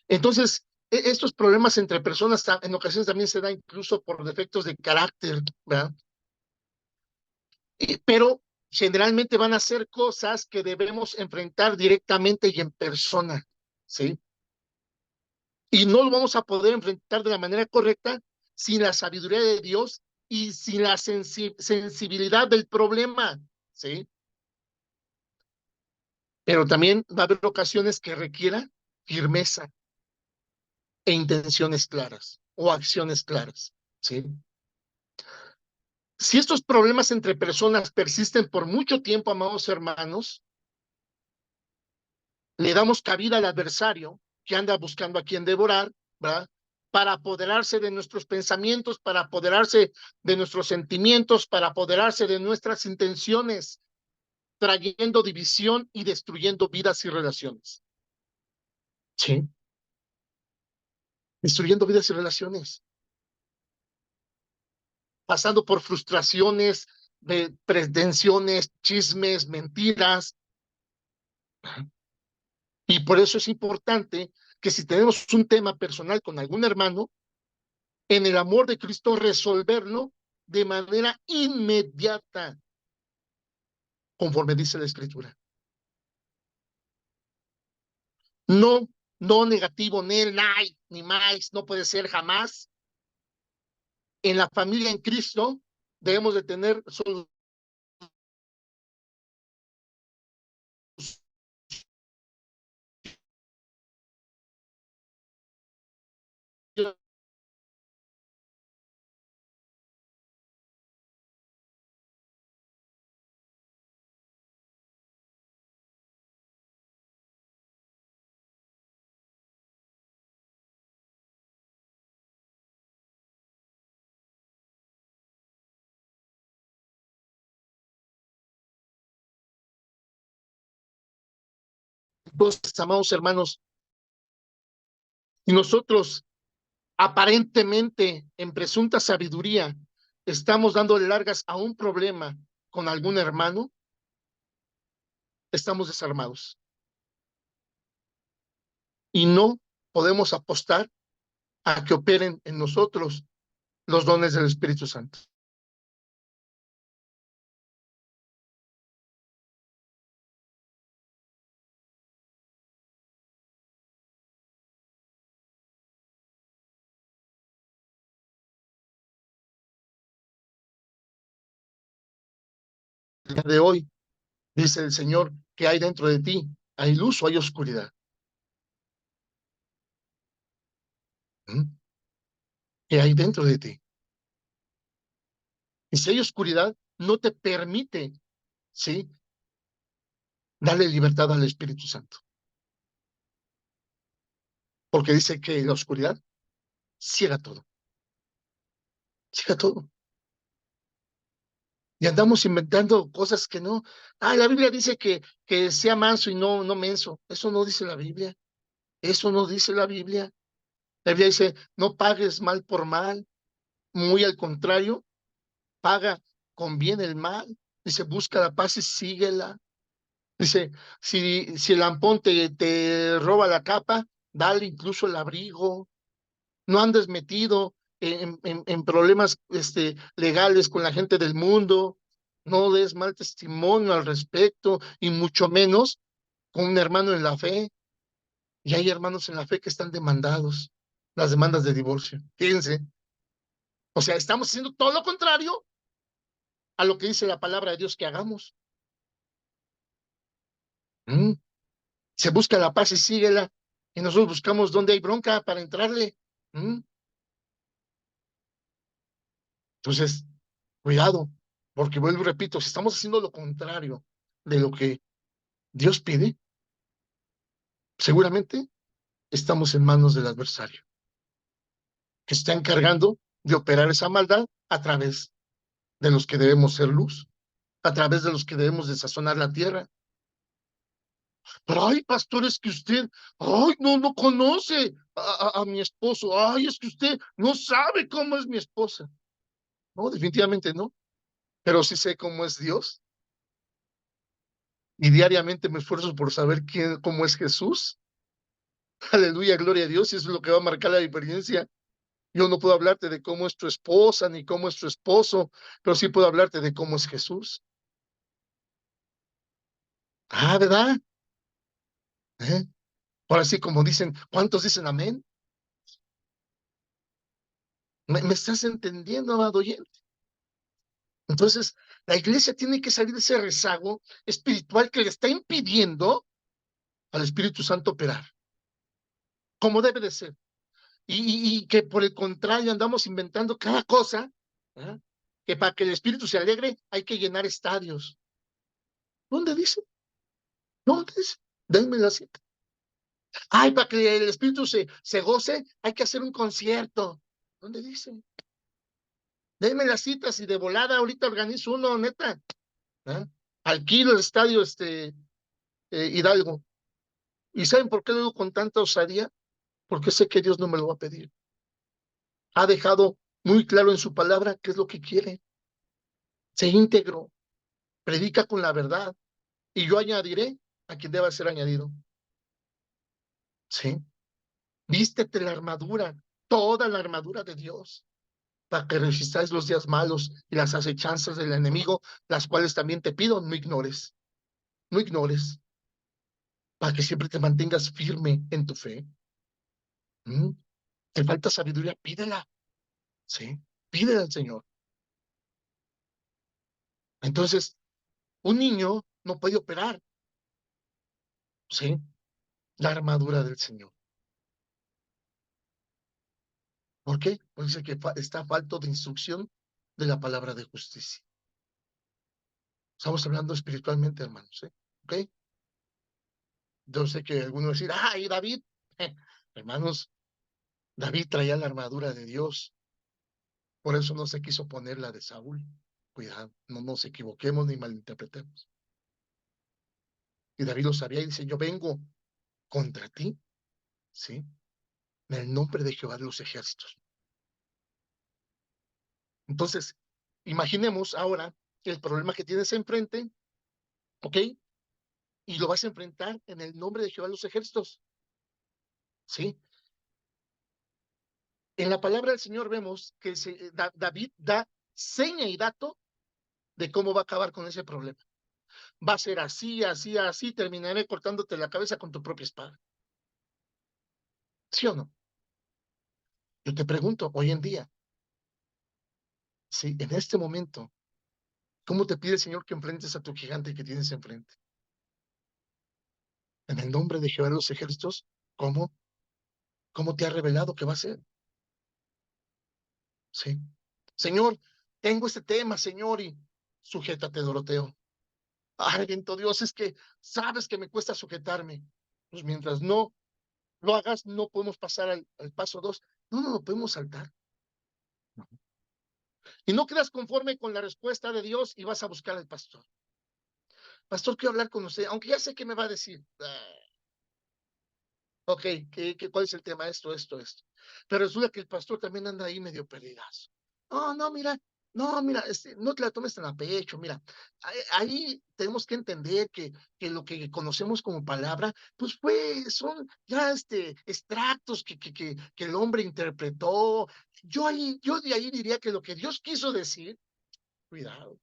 Entonces, estos problemas entre personas en ocasiones también se dan incluso por defectos de carácter, ¿verdad? Pero generalmente van a ser cosas que debemos enfrentar directamente y en persona, ¿sí? Y no lo vamos a poder enfrentar de la manera correcta sin la sabiduría de Dios y sin la sensibilidad del problema, ¿sí? Pero también va a haber ocasiones que requiera firmeza e intenciones claras o acciones claras, ¿sí? Si estos problemas entre personas persisten por mucho tiempo, amados hermanos, le damos cabida al adversario que anda buscando a quien devorar, ¿verdad? Para apoderarse de nuestros pensamientos, para apoderarse de nuestros sentimientos, para apoderarse de nuestras intenciones, trayendo división y destruyendo vidas y relaciones. Sí, destruyendo vidas y relaciones, pasando por frustraciones, de pretensiones, chismes, mentiras. Y por eso es importante que si tenemos un tema personal con algún hermano, en el amor de Cristo resolverlo de manera inmediata, conforme dice la Escritura. No, no negativo, ni más, no puede ser jamás. En la familia en Cristo debemos de tener solución entonces, amados hermanos, y nosotros aparentemente en presunta sabiduría estamos dándole largas a un problema con algún hermano, estamos desarmados y no podemos apostar a que operen en nosotros los dones del Espíritu Santo. El día de hoy, dice el Señor, que hay dentro de ti, hay luz o hay oscuridad. ¿Mm? Que hay dentro de ti. Y si hay oscuridad, no te permite, ¿sí?, darle libertad al Espíritu Santo. Porque dice que la oscuridad ciega todo. Ciega todo. Y andamos inventando cosas que no. La Biblia dice que sea manso y no menso. Eso no dice la Biblia. Eso no dice la Biblia. La Biblia dice, no pagues mal por mal. Muy al contrario, paga con bien el mal. Dice, busca la paz y síguela. Dice, si el lampón te roba la capa, dale incluso el abrigo. No andes metido en problemas legales con la gente del mundo. No des mal testimonio al respecto, y mucho menos con un hermano en la fe. Y hay hermanos en la fe que están demandados, las demandas de divorcio. Fíjense. O sea, estamos haciendo todo lo contrario a lo que dice la palabra de Dios que hagamos. ¿Mm? Se busca la paz y síguela, y nosotros buscamos dónde hay bronca para entrarle. ¿Mm? Entonces, cuidado, porque vuelvo y repito, si estamos haciendo lo contrario de lo que Dios pide, seguramente estamos en manos del adversario, que está encargando de operar esa maldad a través de los que debemos ser luz, a través de los que debemos de sazonar la tierra. Pero, ay, pastor, es que usted, ay, no conoce a mi esposo, ay, es que usted no sabe cómo es mi esposa. No, definitivamente no, pero sí sé cómo es Dios, y diariamente me esfuerzo por saber cómo es Jesús. Aleluya, gloria a Dios, y eso es lo que va a marcar la diferencia. Yo no puedo hablarte de cómo es tu esposa ni cómo es tu esposo, pero sí puedo hablarte de cómo es Jesús. ¿Verdad? ¿Eh? Ahora sí, como dicen, ¿cuántos dicen amén? ¿Me estás entendiendo, amado oyente? Entonces, la iglesia tiene que salir de ese rezago espiritual que le está impidiendo al Espíritu Santo operar, como debe de ser. Y que por el contrario andamos inventando cada cosa, ¿eh? Que para que el Espíritu se alegre hay que llenar estadios. ¿Dónde dice? ¿Dónde dice? Denme la cita. Ay, para que el Espíritu se goce hay que hacer un concierto. ¿Dónde dice? Denme las citas y de volada ahorita organizo uno, neta. ¿Eh? Alquilo el estadio Hidalgo. ¿Y saben por qué lo digo con tanta osadía? Porque sé que Dios no me lo va a pedir. Ha dejado muy claro en su palabra qué es lo que quiere. Sé íntegro, predica con la verdad, y yo añadiré a quien deba ser añadido. ¿Sí? Vístete la armadura, toda la armadura de Dios, para que resistáis los días malos y las acechanzas del enemigo, las cuales también te pido, no ignores, no ignores, para que siempre te mantengas firme en tu fe. ¿Mm? Te falta sabiduría, pídela, ¿sí? Pídela al Señor. Entonces, un niño no puede operar, ¿sí? La armadura del Señor. ¿Por qué? Porque dice que está falto de instrucción de la palabra de justicia. Estamos hablando espiritualmente, hermanos, ¿eh? ¿Ok? Yo sé que algunos van a decir, ¡ay, David! Hermanos, David traía la armadura de Dios, por eso no se quiso poner la de Saúl. Cuidado, no nos equivoquemos ni malinterpretemos. Y David lo sabía y dice, yo vengo contra ti, ¿sí? En el nombre de Jehová de los ejércitos. Entonces, imaginemos ahora el problema que tienes enfrente, ¿ok? Y lo vas a enfrentar en el nombre de Jehová de los ejércitos, ¿sí? En la palabra del Señor vemos que David da seña y dato de cómo va a acabar con ese problema. Va a ser así, así, así, terminaré cortándote la cabeza con tu propia espada. ¿Sí o no? Yo te pregunto, hoy en día, sí, en este momento, ¿cómo te pide el Señor que enfrentes a tu gigante que tienes enfrente? En el nombre de Jehová de los ejércitos, ¿cómo? ¿Cómo te ha revelado que va a ser? Sí. Señor, tengo este tema, Señor, y sujétate, Doroteo. Ay, bendito Dios, es que sabes que me cuesta sujetarme. Pues mientras no lo hagas, no podemos pasar al paso 2. No, no, no podemos saltar. Y no quedas conforme con la respuesta de Dios y vas a buscar al pastor. Pastor, quiero hablar con usted, aunque ya sé qué me va a decir. Ok, ¿cuál es el tema? Esto. Pero resulta que el pastor también anda ahí medio perdidazo. No, mira, no, mira, no te la tomes tan a pecho, mira, ahí tenemos que entender que lo que conocemos como palabra, pues son ya extractos que el hombre interpretó. Yo de ahí diría que lo que Dios quiso decir, cuidado,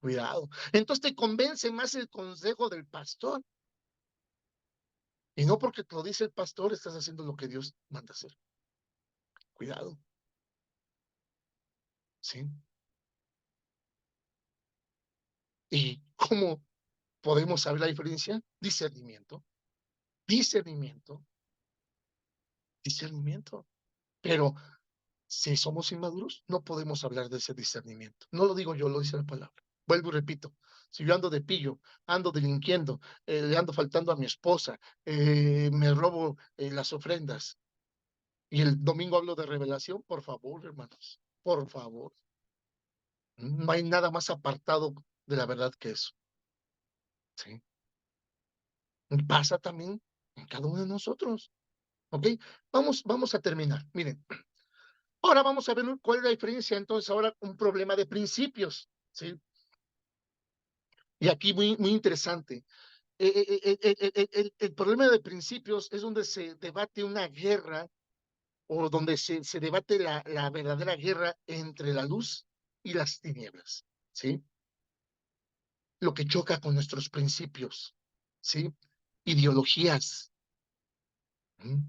cuidado. Entonces te convence más el consejo del pastor. Y no porque te lo dice el pastor, estás haciendo lo que Dios manda hacer. Cuidado, ¿sí? ¿Y cómo podemos saber la diferencia? Discernimiento, discernimiento, discernimiento. Pero si somos inmaduros, no podemos hablar de ese discernimiento. No lo digo yo, lo dice la palabra. Vuelvo y repito. Si yo ando de pillo, ando delinquiendo, le ando faltando a mi esposa, me robo las ofrendas, y el domingo hablo de revelación, por favor, hermanos, por favor. No hay nada más apartado de la verdad que eso. ¿Sí? Y pasa también en cada uno de nosotros. ¿Ok? Vamos a terminar. Miren, ahora vamos a ver cuál es la diferencia. Entonces, ahora un problema de principios. ¿Sí? Y aquí muy interesante. El problema de principios es donde se debate una guerra o donde se debate la verdadera guerra entre la luz y las tinieblas. ¿Sí? Lo que choca con nuestros principios, ¿sí? Ideologías, ¿Mm?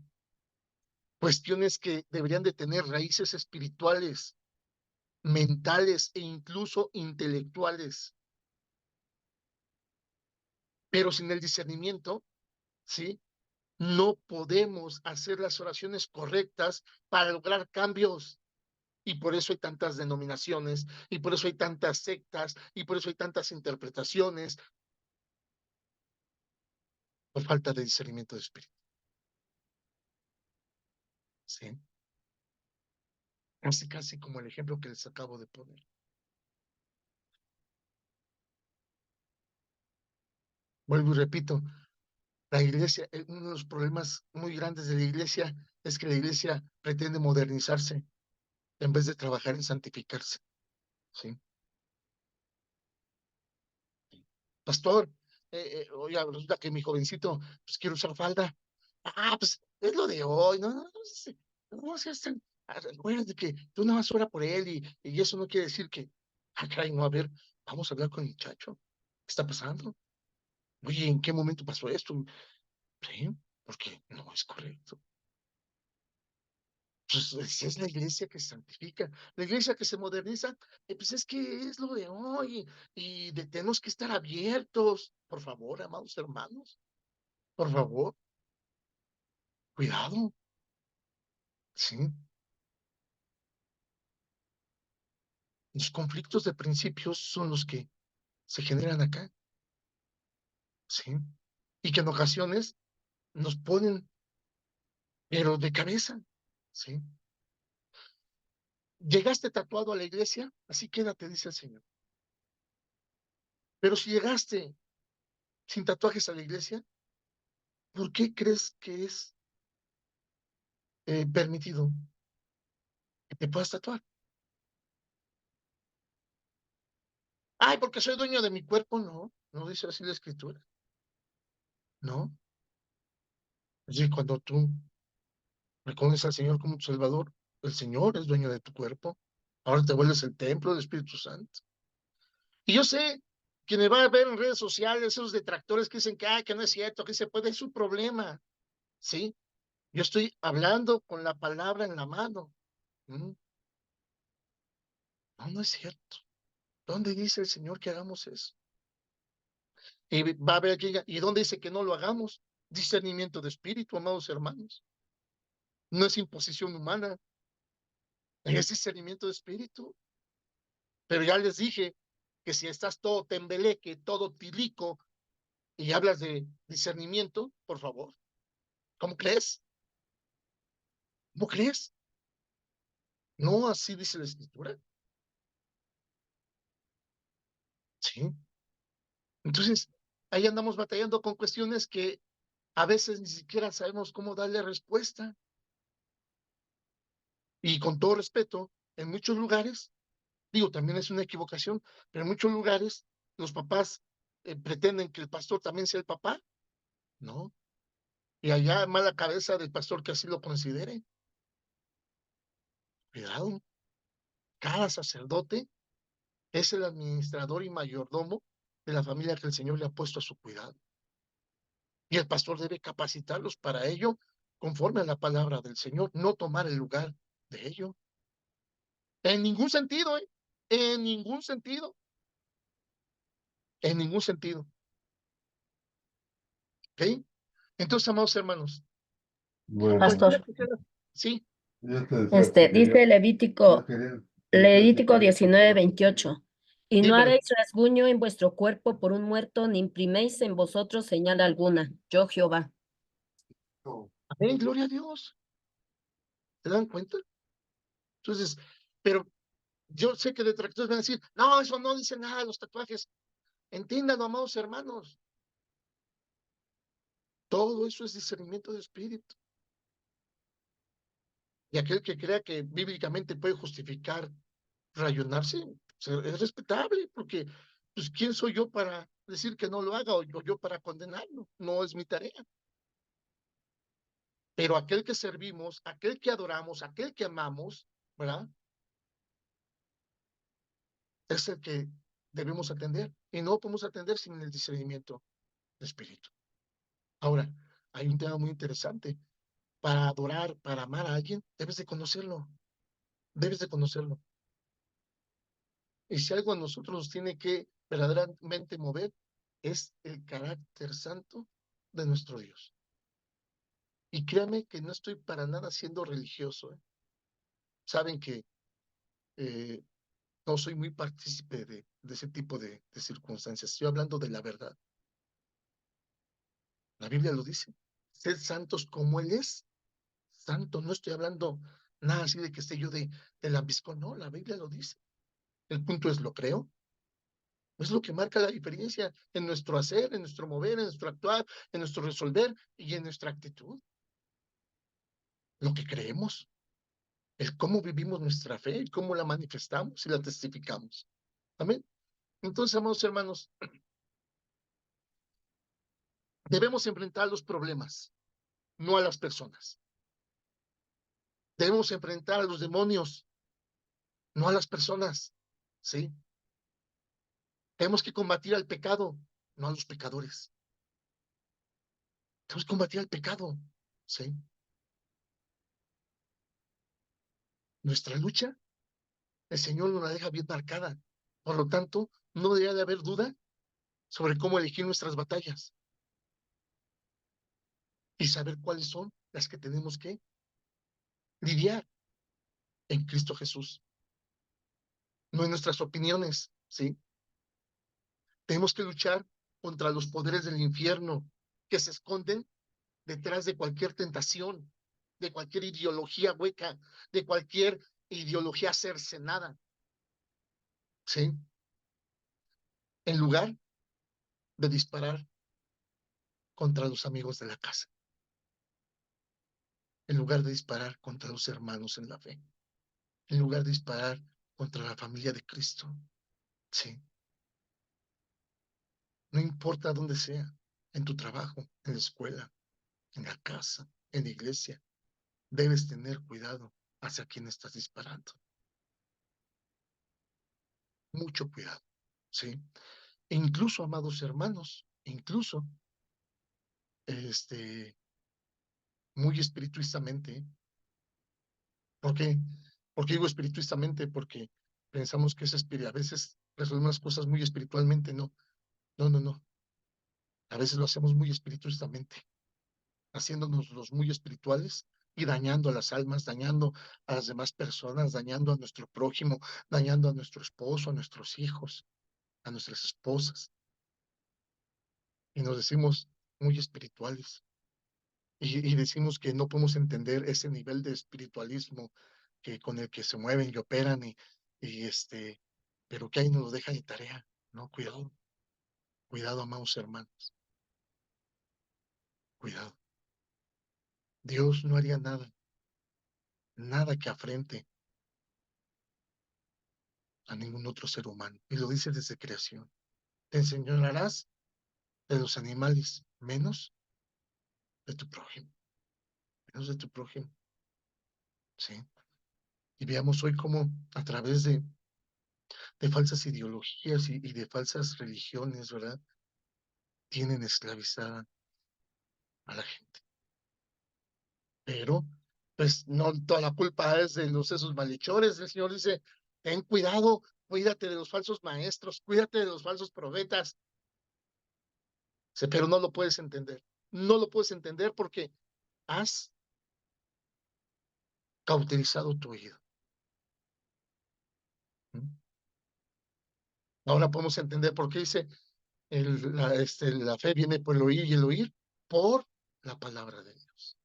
Cuestiones que deberían de tener raíces espirituales, mentales e incluso intelectuales. Pero sin el discernimiento, ¿sí? No podemos hacer las oraciones correctas para lograr cambios. Y por eso hay tantas denominaciones, y por eso hay tantas sectas, y por eso hay tantas interpretaciones, por falta de discernimiento de espíritu. ¿Sí? Casi, casi como el ejemplo que les acabo de poner. Vuelvo y repito, la iglesia, uno de los problemas muy grandes de la iglesia es que la iglesia pretende modernizarse en vez de trabajar en santificarse. ¿Sí? Pastor, oiga, resulta que mi jovencito, pues quiere usar falda. Ah, pues es lo de hoy, no seas tan, acuérdate que tú nada más ora por él y eso no quiere decir que, caray, no, a ver, vamos a hablar con el muchacho. ¿Qué está pasando? Oye, ¿en qué momento pasó esto? Sí, porque no es correcto. Pues es la iglesia que se santifica, la iglesia que se moderniza, pues es que es lo de hoy tenemos que estar abiertos. Por favor, amados hermanos, por favor, cuidado, sí. Los conflictos de principios son los que se generan acá, sí. Y que en ocasiones nos ponen, pero de cabeza, sí. Llegaste tatuado a la iglesia, así quédate, dice el Señor. Pero si llegaste sin tatuajes a la iglesia, ¿por qué crees que es permitido que te puedas tatuar? Ay, porque soy dueño de mi cuerpo, no, no dice así la escritura, no. Es decir, cuando tú reconoces al Señor como tu Salvador, el Señor es dueño de tu cuerpo, ahora te vuelves el templo del Espíritu Santo. Y yo sé que me va a ver en redes sociales esos detractores que dicen que, que no es cierto, que se puede, es su problema, ¿sí? Yo estoy hablando con la palabra en la mano. ¿Mm? No, no es cierto. ¿Dónde dice el Señor que hagamos eso? Y va a haber aquella, ¿y dónde dice que no lo hagamos? Discernimiento de espíritu, amados hermanos. No es imposición humana, es discernimiento de espíritu. Pero ya les dije que si estás todo tembeleque, todo tilico, y hablas de discernimiento, por favor, ¿cómo crees? ¿Cómo crees? No, así dice la escritura. Sí. Entonces, ahí andamos batallando con cuestiones que a veces ni siquiera sabemos cómo darle respuesta. Y con todo respeto, en muchos lugares, digo, también es una equivocación, pero en muchos lugares los papás pretenden que el pastor también sea el papá, ¿no? Y allá mala cabeza del pastor que así lo considere. Cuidado, cada sacerdote es el administrador y mayordomo de la familia que el Señor le ha puesto a su cuidado. Y el pastor debe capacitarlos para ello conforme a la palabra del Señor, no tomar el lugar de ello. En ningún sentido, ¿eh? En ningún sentido, en ningún sentido. ¿Ok? Entonces, amados hermanos, Bueno, Pastor, sí, yo te decía que dice Levítico, Levítico quería 19:28. Y no dímelo. haréis rasguño en vuestro cuerpo por un muerto, ni impriméis en vosotros señal alguna. Yo, Jehová. Amén, gloria a Dios. ¿Se dan cuenta? Entonces, pero yo sé que detractores van a decir, no, eso no dice nada de los tatuajes. Entiéndanlo, amados hermanos. Todo eso es discernimiento de espíritu. Y aquel que crea que bíblicamente puede justificar rayonarse, pues, es respetable, porque pues quién soy yo para decir que no lo haga o yo para condenarlo. No es mi tarea. Pero aquel que servimos, aquel que adoramos, aquel que amamos, ¿verdad? Es el que debemos atender. Y no podemos atender sin el discernimiento de espíritu. Ahora, hay un tema muy interesante. para adorar, para amar a alguien, debes de conocerlo. Debes de conocerlo. Y si algo a nosotros nos tiene que verdaderamente mover, es el carácter santo de nuestro Dios. Y créame que no estoy para nada siendo religioso, ¿eh? Saben que no soy muy partícipe de ese tipo de circunstancias. Estoy hablando de la verdad. La Biblia lo dice. Sed santos como Él es santo. No estoy hablando nada así de que esté yo de lambiscón. No, la Biblia lo dice. El punto es, ¿lo creo? Es lo que marca la diferencia en nuestro hacer, en nuestro mover, en nuestro actuar, en nuestro resolver y en nuestra actitud. Lo que creemos, el cómo vivimos nuestra fe, el cómo la manifestamos y la testificamos. Amén. Entonces, amados hermanos, debemos enfrentar los problemas, no a las personas. Debemos enfrentar a los demonios, no a las personas. ¿Sí? Tenemos que combatir al pecado, no a los pecadores. Tenemos que combatir al pecado. ¿Sí? Nuestra lucha, el Señor nos la deja bien marcada. Por lo tanto, no debería de haber duda sobre cómo elegir nuestras batallas y saber cuáles son las que tenemos que lidiar en Cristo Jesús, no en nuestras opiniones, ¿sí? Tenemos que luchar contra los poderes del infierno que se esconden detrás de cualquier tentación, de cualquier ideología hueca, de cualquier ideología cercenada, ¿sí? En lugar de disparar contra los amigos de la casa, en lugar de disparar contra los hermanos en la fe, en lugar de disparar contra la familia de Cristo, ¿sí? No importa dónde sea, en tu trabajo, en la escuela, en la casa, en la iglesia, debes tener cuidado hacia quién estás disparando. Mucho cuidado, ¿sí? E incluso, amados hermanos, incluso, muy espirituistamente. ¿Por qué? ¿Por qué digo espirituistamente? Porque pensamos que es espíritu. A veces resolvemos las cosas muy espiritualmente. No, no, no, no. A veces lo hacemos muy espirituistamente, haciéndonos los muy espirituales y dañando a las almas, dañando a las demás personas, dañando a nuestro prójimo, dañando a nuestro esposo, a nuestros hijos, a nuestras esposas. Y nos decimos muy espirituales. Y decimos que no podemos entender ese nivel de espiritualismo que con el que se mueven y operan y pero que ahí nos lo deja de tarea. No, cuidado, cuidado, amados hermanos, cuidado. Dios no haría nada, nada que afrente a ningún otro ser humano. Y lo dice desde creación. Te enseñarás de los animales, menos de tu prójimo, menos de tu prójimo. ¿Sí? Y veamos hoy cómo a través de falsas ideologías y de falsas religiones, ¿verdad? Tienen esclavizada a la gente. Pero, pues, no toda la culpa es de esos malhechores. El Señor dice, ten cuidado, cuídate de los falsos maestros, cuídate de los falsos profetas. Pero no lo puedes entender. No lo puedes entender porque has cauterizado tu oído. Ahora podemos entender por qué dice la fe viene por el oír y el oír por la palabra de Dios.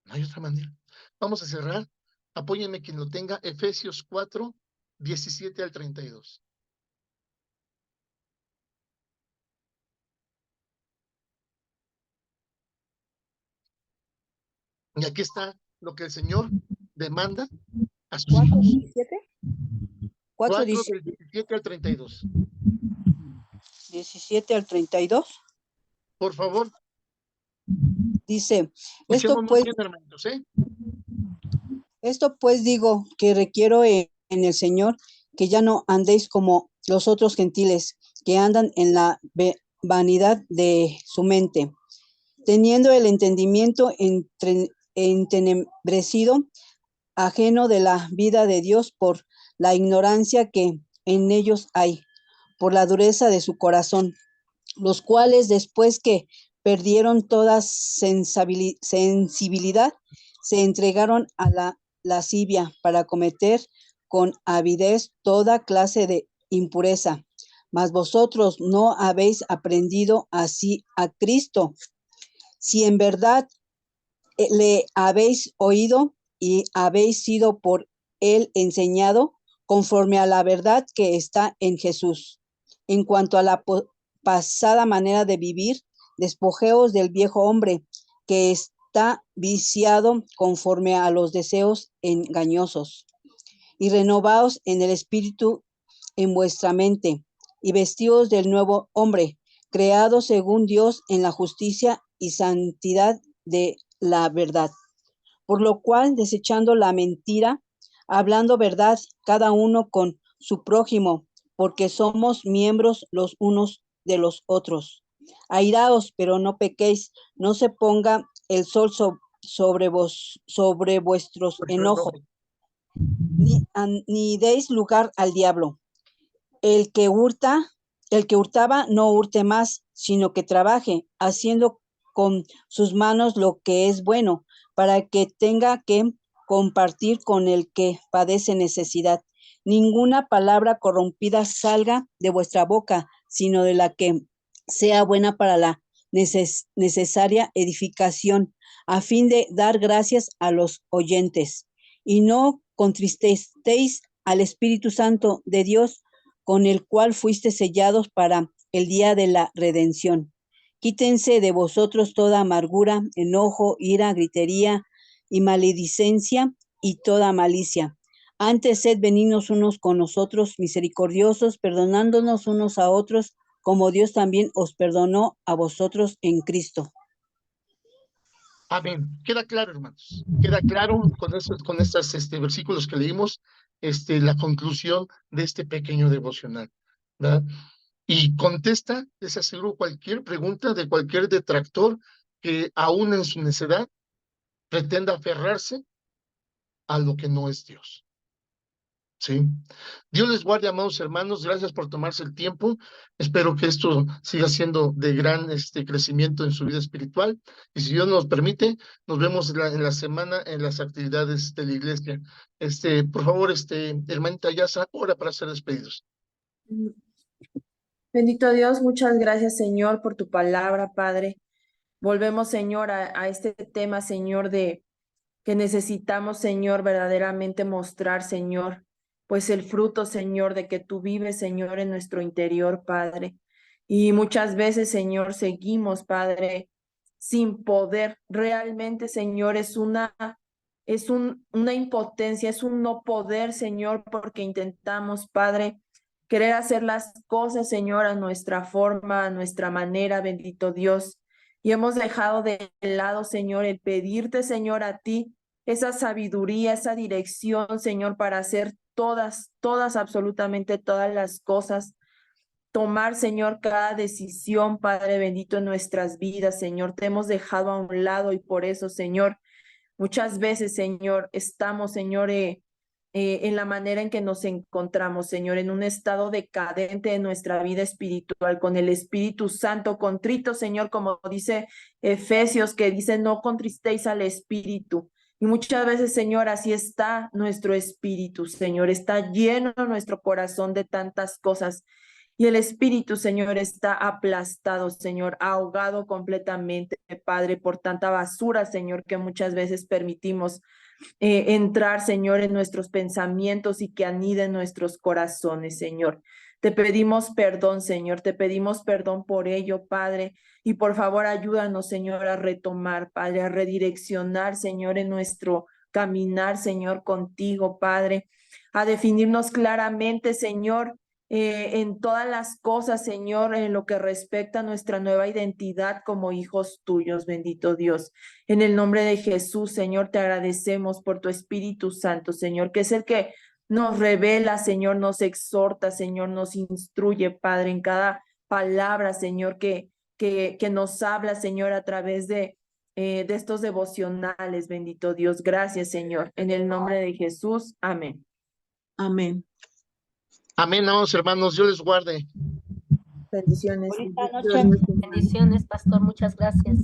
No hay otra manera. Vamos a cerrar. Apóyenme quien lo tenga. Efesios 4, 17 al 32. Y aquí está lo que el Señor demanda a sus hijos. 4, del 17 al 32. 17 al 32. Por favor. Dice, esto pues digo que requiero en el Señor que ya no andéis como los otros gentiles que andan en la vanidad de su mente, teniendo el entendimiento entenebrecido, ajeno de la vida de Dios por la ignorancia que en ellos hay, por la dureza de su corazón, los cuales después que perdieron toda sensibilidad, se entregaron a la lascivia para cometer con avidez toda clase de impureza. Mas vosotros no habéis aprendido así a Cristo, si en verdad le habéis oído y habéis sido por él enseñado conforme a la verdad que está en Jesús. En cuanto a la pasada manera de vivir, despojeos del viejo hombre que está viciado conforme a los deseos engañosos, y renovaos en el espíritu en vuestra mente, y vestidos del nuevo hombre, creado según Dios en la justicia y santidad de la verdad. Por lo cual, desechando la mentira, hablando verdad cada uno con su prójimo, porque somos miembros los unos de los otros. Airaos, pero no pequéis, no se ponga el sol sobre vuestros enojos, ni deis lugar al diablo. El que hurtaba, no hurte más, sino que trabaje, haciendo con sus manos lo que es bueno, para que tenga que compartir con el que padece necesidad. Ninguna palabra corrompida salga de vuestra boca, sino de la que sea buena para la necesaria edificación, a fin de dar gracias a los oyentes. Y no contristéis al Espíritu Santo de Dios, con el cual fuiste sellados para el día de la redención. Quítense de vosotros toda amargura, enojo, ira, gritería y maledicencia y toda malicia. Antes sed benignos unos con nosotros, misericordiosos, perdonándonos unos a otros, como Dios también os perdonó a vosotros en Cristo. Amén. Queda claro, hermanos. Queda claro con estos versículos que leímos, la conclusión de este pequeño devocional, ¿verdad? Y contesta, les aseguro, cualquier pregunta de cualquier detractor que aún en su necedad pretenda aferrarse a lo que no es Dios. ¿Sí? Dios les guarde, amados hermanos. Gracias por tomarse el tiempo. Espero que esto siga siendo de gran crecimiento en su vida espiritual. Y si Dios nos permite, nos vemos en la semana en las actividades de la iglesia. Por favor, hermanita Yasa, ora para ser despedidos. Bendito Dios, muchas gracias, Señor, por tu palabra, Padre. Volvemos, Señor, a este tema, Señor, de que necesitamos, Señor, verdaderamente mostrar, Señor, pues el fruto, Señor, de que tú vives, Señor, en nuestro interior, Padre. Y muchas veces, Señor, seguimos, Padre, sin poder. Realmente, Señor, es una impotencia, es un no poder, Señor, porque intentamos, Padre, querer hacer las cosas, Señor, a nuestra forma, a nuestra manera, bendito Dios. Y hemos dejado de lado, Señor, el pedirte, Señor, a ti esa sabiduría, esa dirección, Señor, para hacer todas, absolutamente todas las cosas. Tomar, Señor, cada decisión, Padre bendito, en nuestras vidas, Señor. Te hemos dejado a un lado y por eso, Señor, muchas veces, Señor, estamos, Señor, en la manera en que nos encontramos, Señor, en un estado decadente de nuestra vida espiritual, con el Espíritu Santo contrito, Señor, como dice Efesios, que dice, no contristéis al Espíritu. Y muchas veces, Señor, así está nuestro espíritu, Señor, está lleno nuestro corazón de tantas cosas. Y el espíritu, Señor, está aplastado, Señor, ahogado completamente, Padre, por tanta basura, Señor, que muchas veces permitimos entrar, Señor, en nuestros pensamientos y que aniden nuestros corazones, Señor. Te pedimos perdón, Señor, te pedimos perdón por ello, Padre, y por favor ayúdanos, Señor, a retomar, Padre, a redireccionar, Señor, en nuestro caminar, Señor, contigo, Padre, a definirnos claramente, Señor, en todas las cosas, Señor, en lo que respecta a nuestra nueva identidad como hijos tuyos, bendito Dios. En el nombre de Jesús, Señor, te agradecemos por tu Espíritu Santo, Señor, que es el que nos revela, Señor, nos exhorta, Señor, nos instruye, Padre, en cada palabra, Señor, que que nos habla, Señor, a través de estos devocionales, bendito Dios. Gracias, Señor. En el nombre de Jesús. Amén. Amén. Amén, amados hermanos, Dios les guarde. Bendiciones. Bonita Dios noche. nos bendiga. Bendiciones, pastor. Muchas gracias.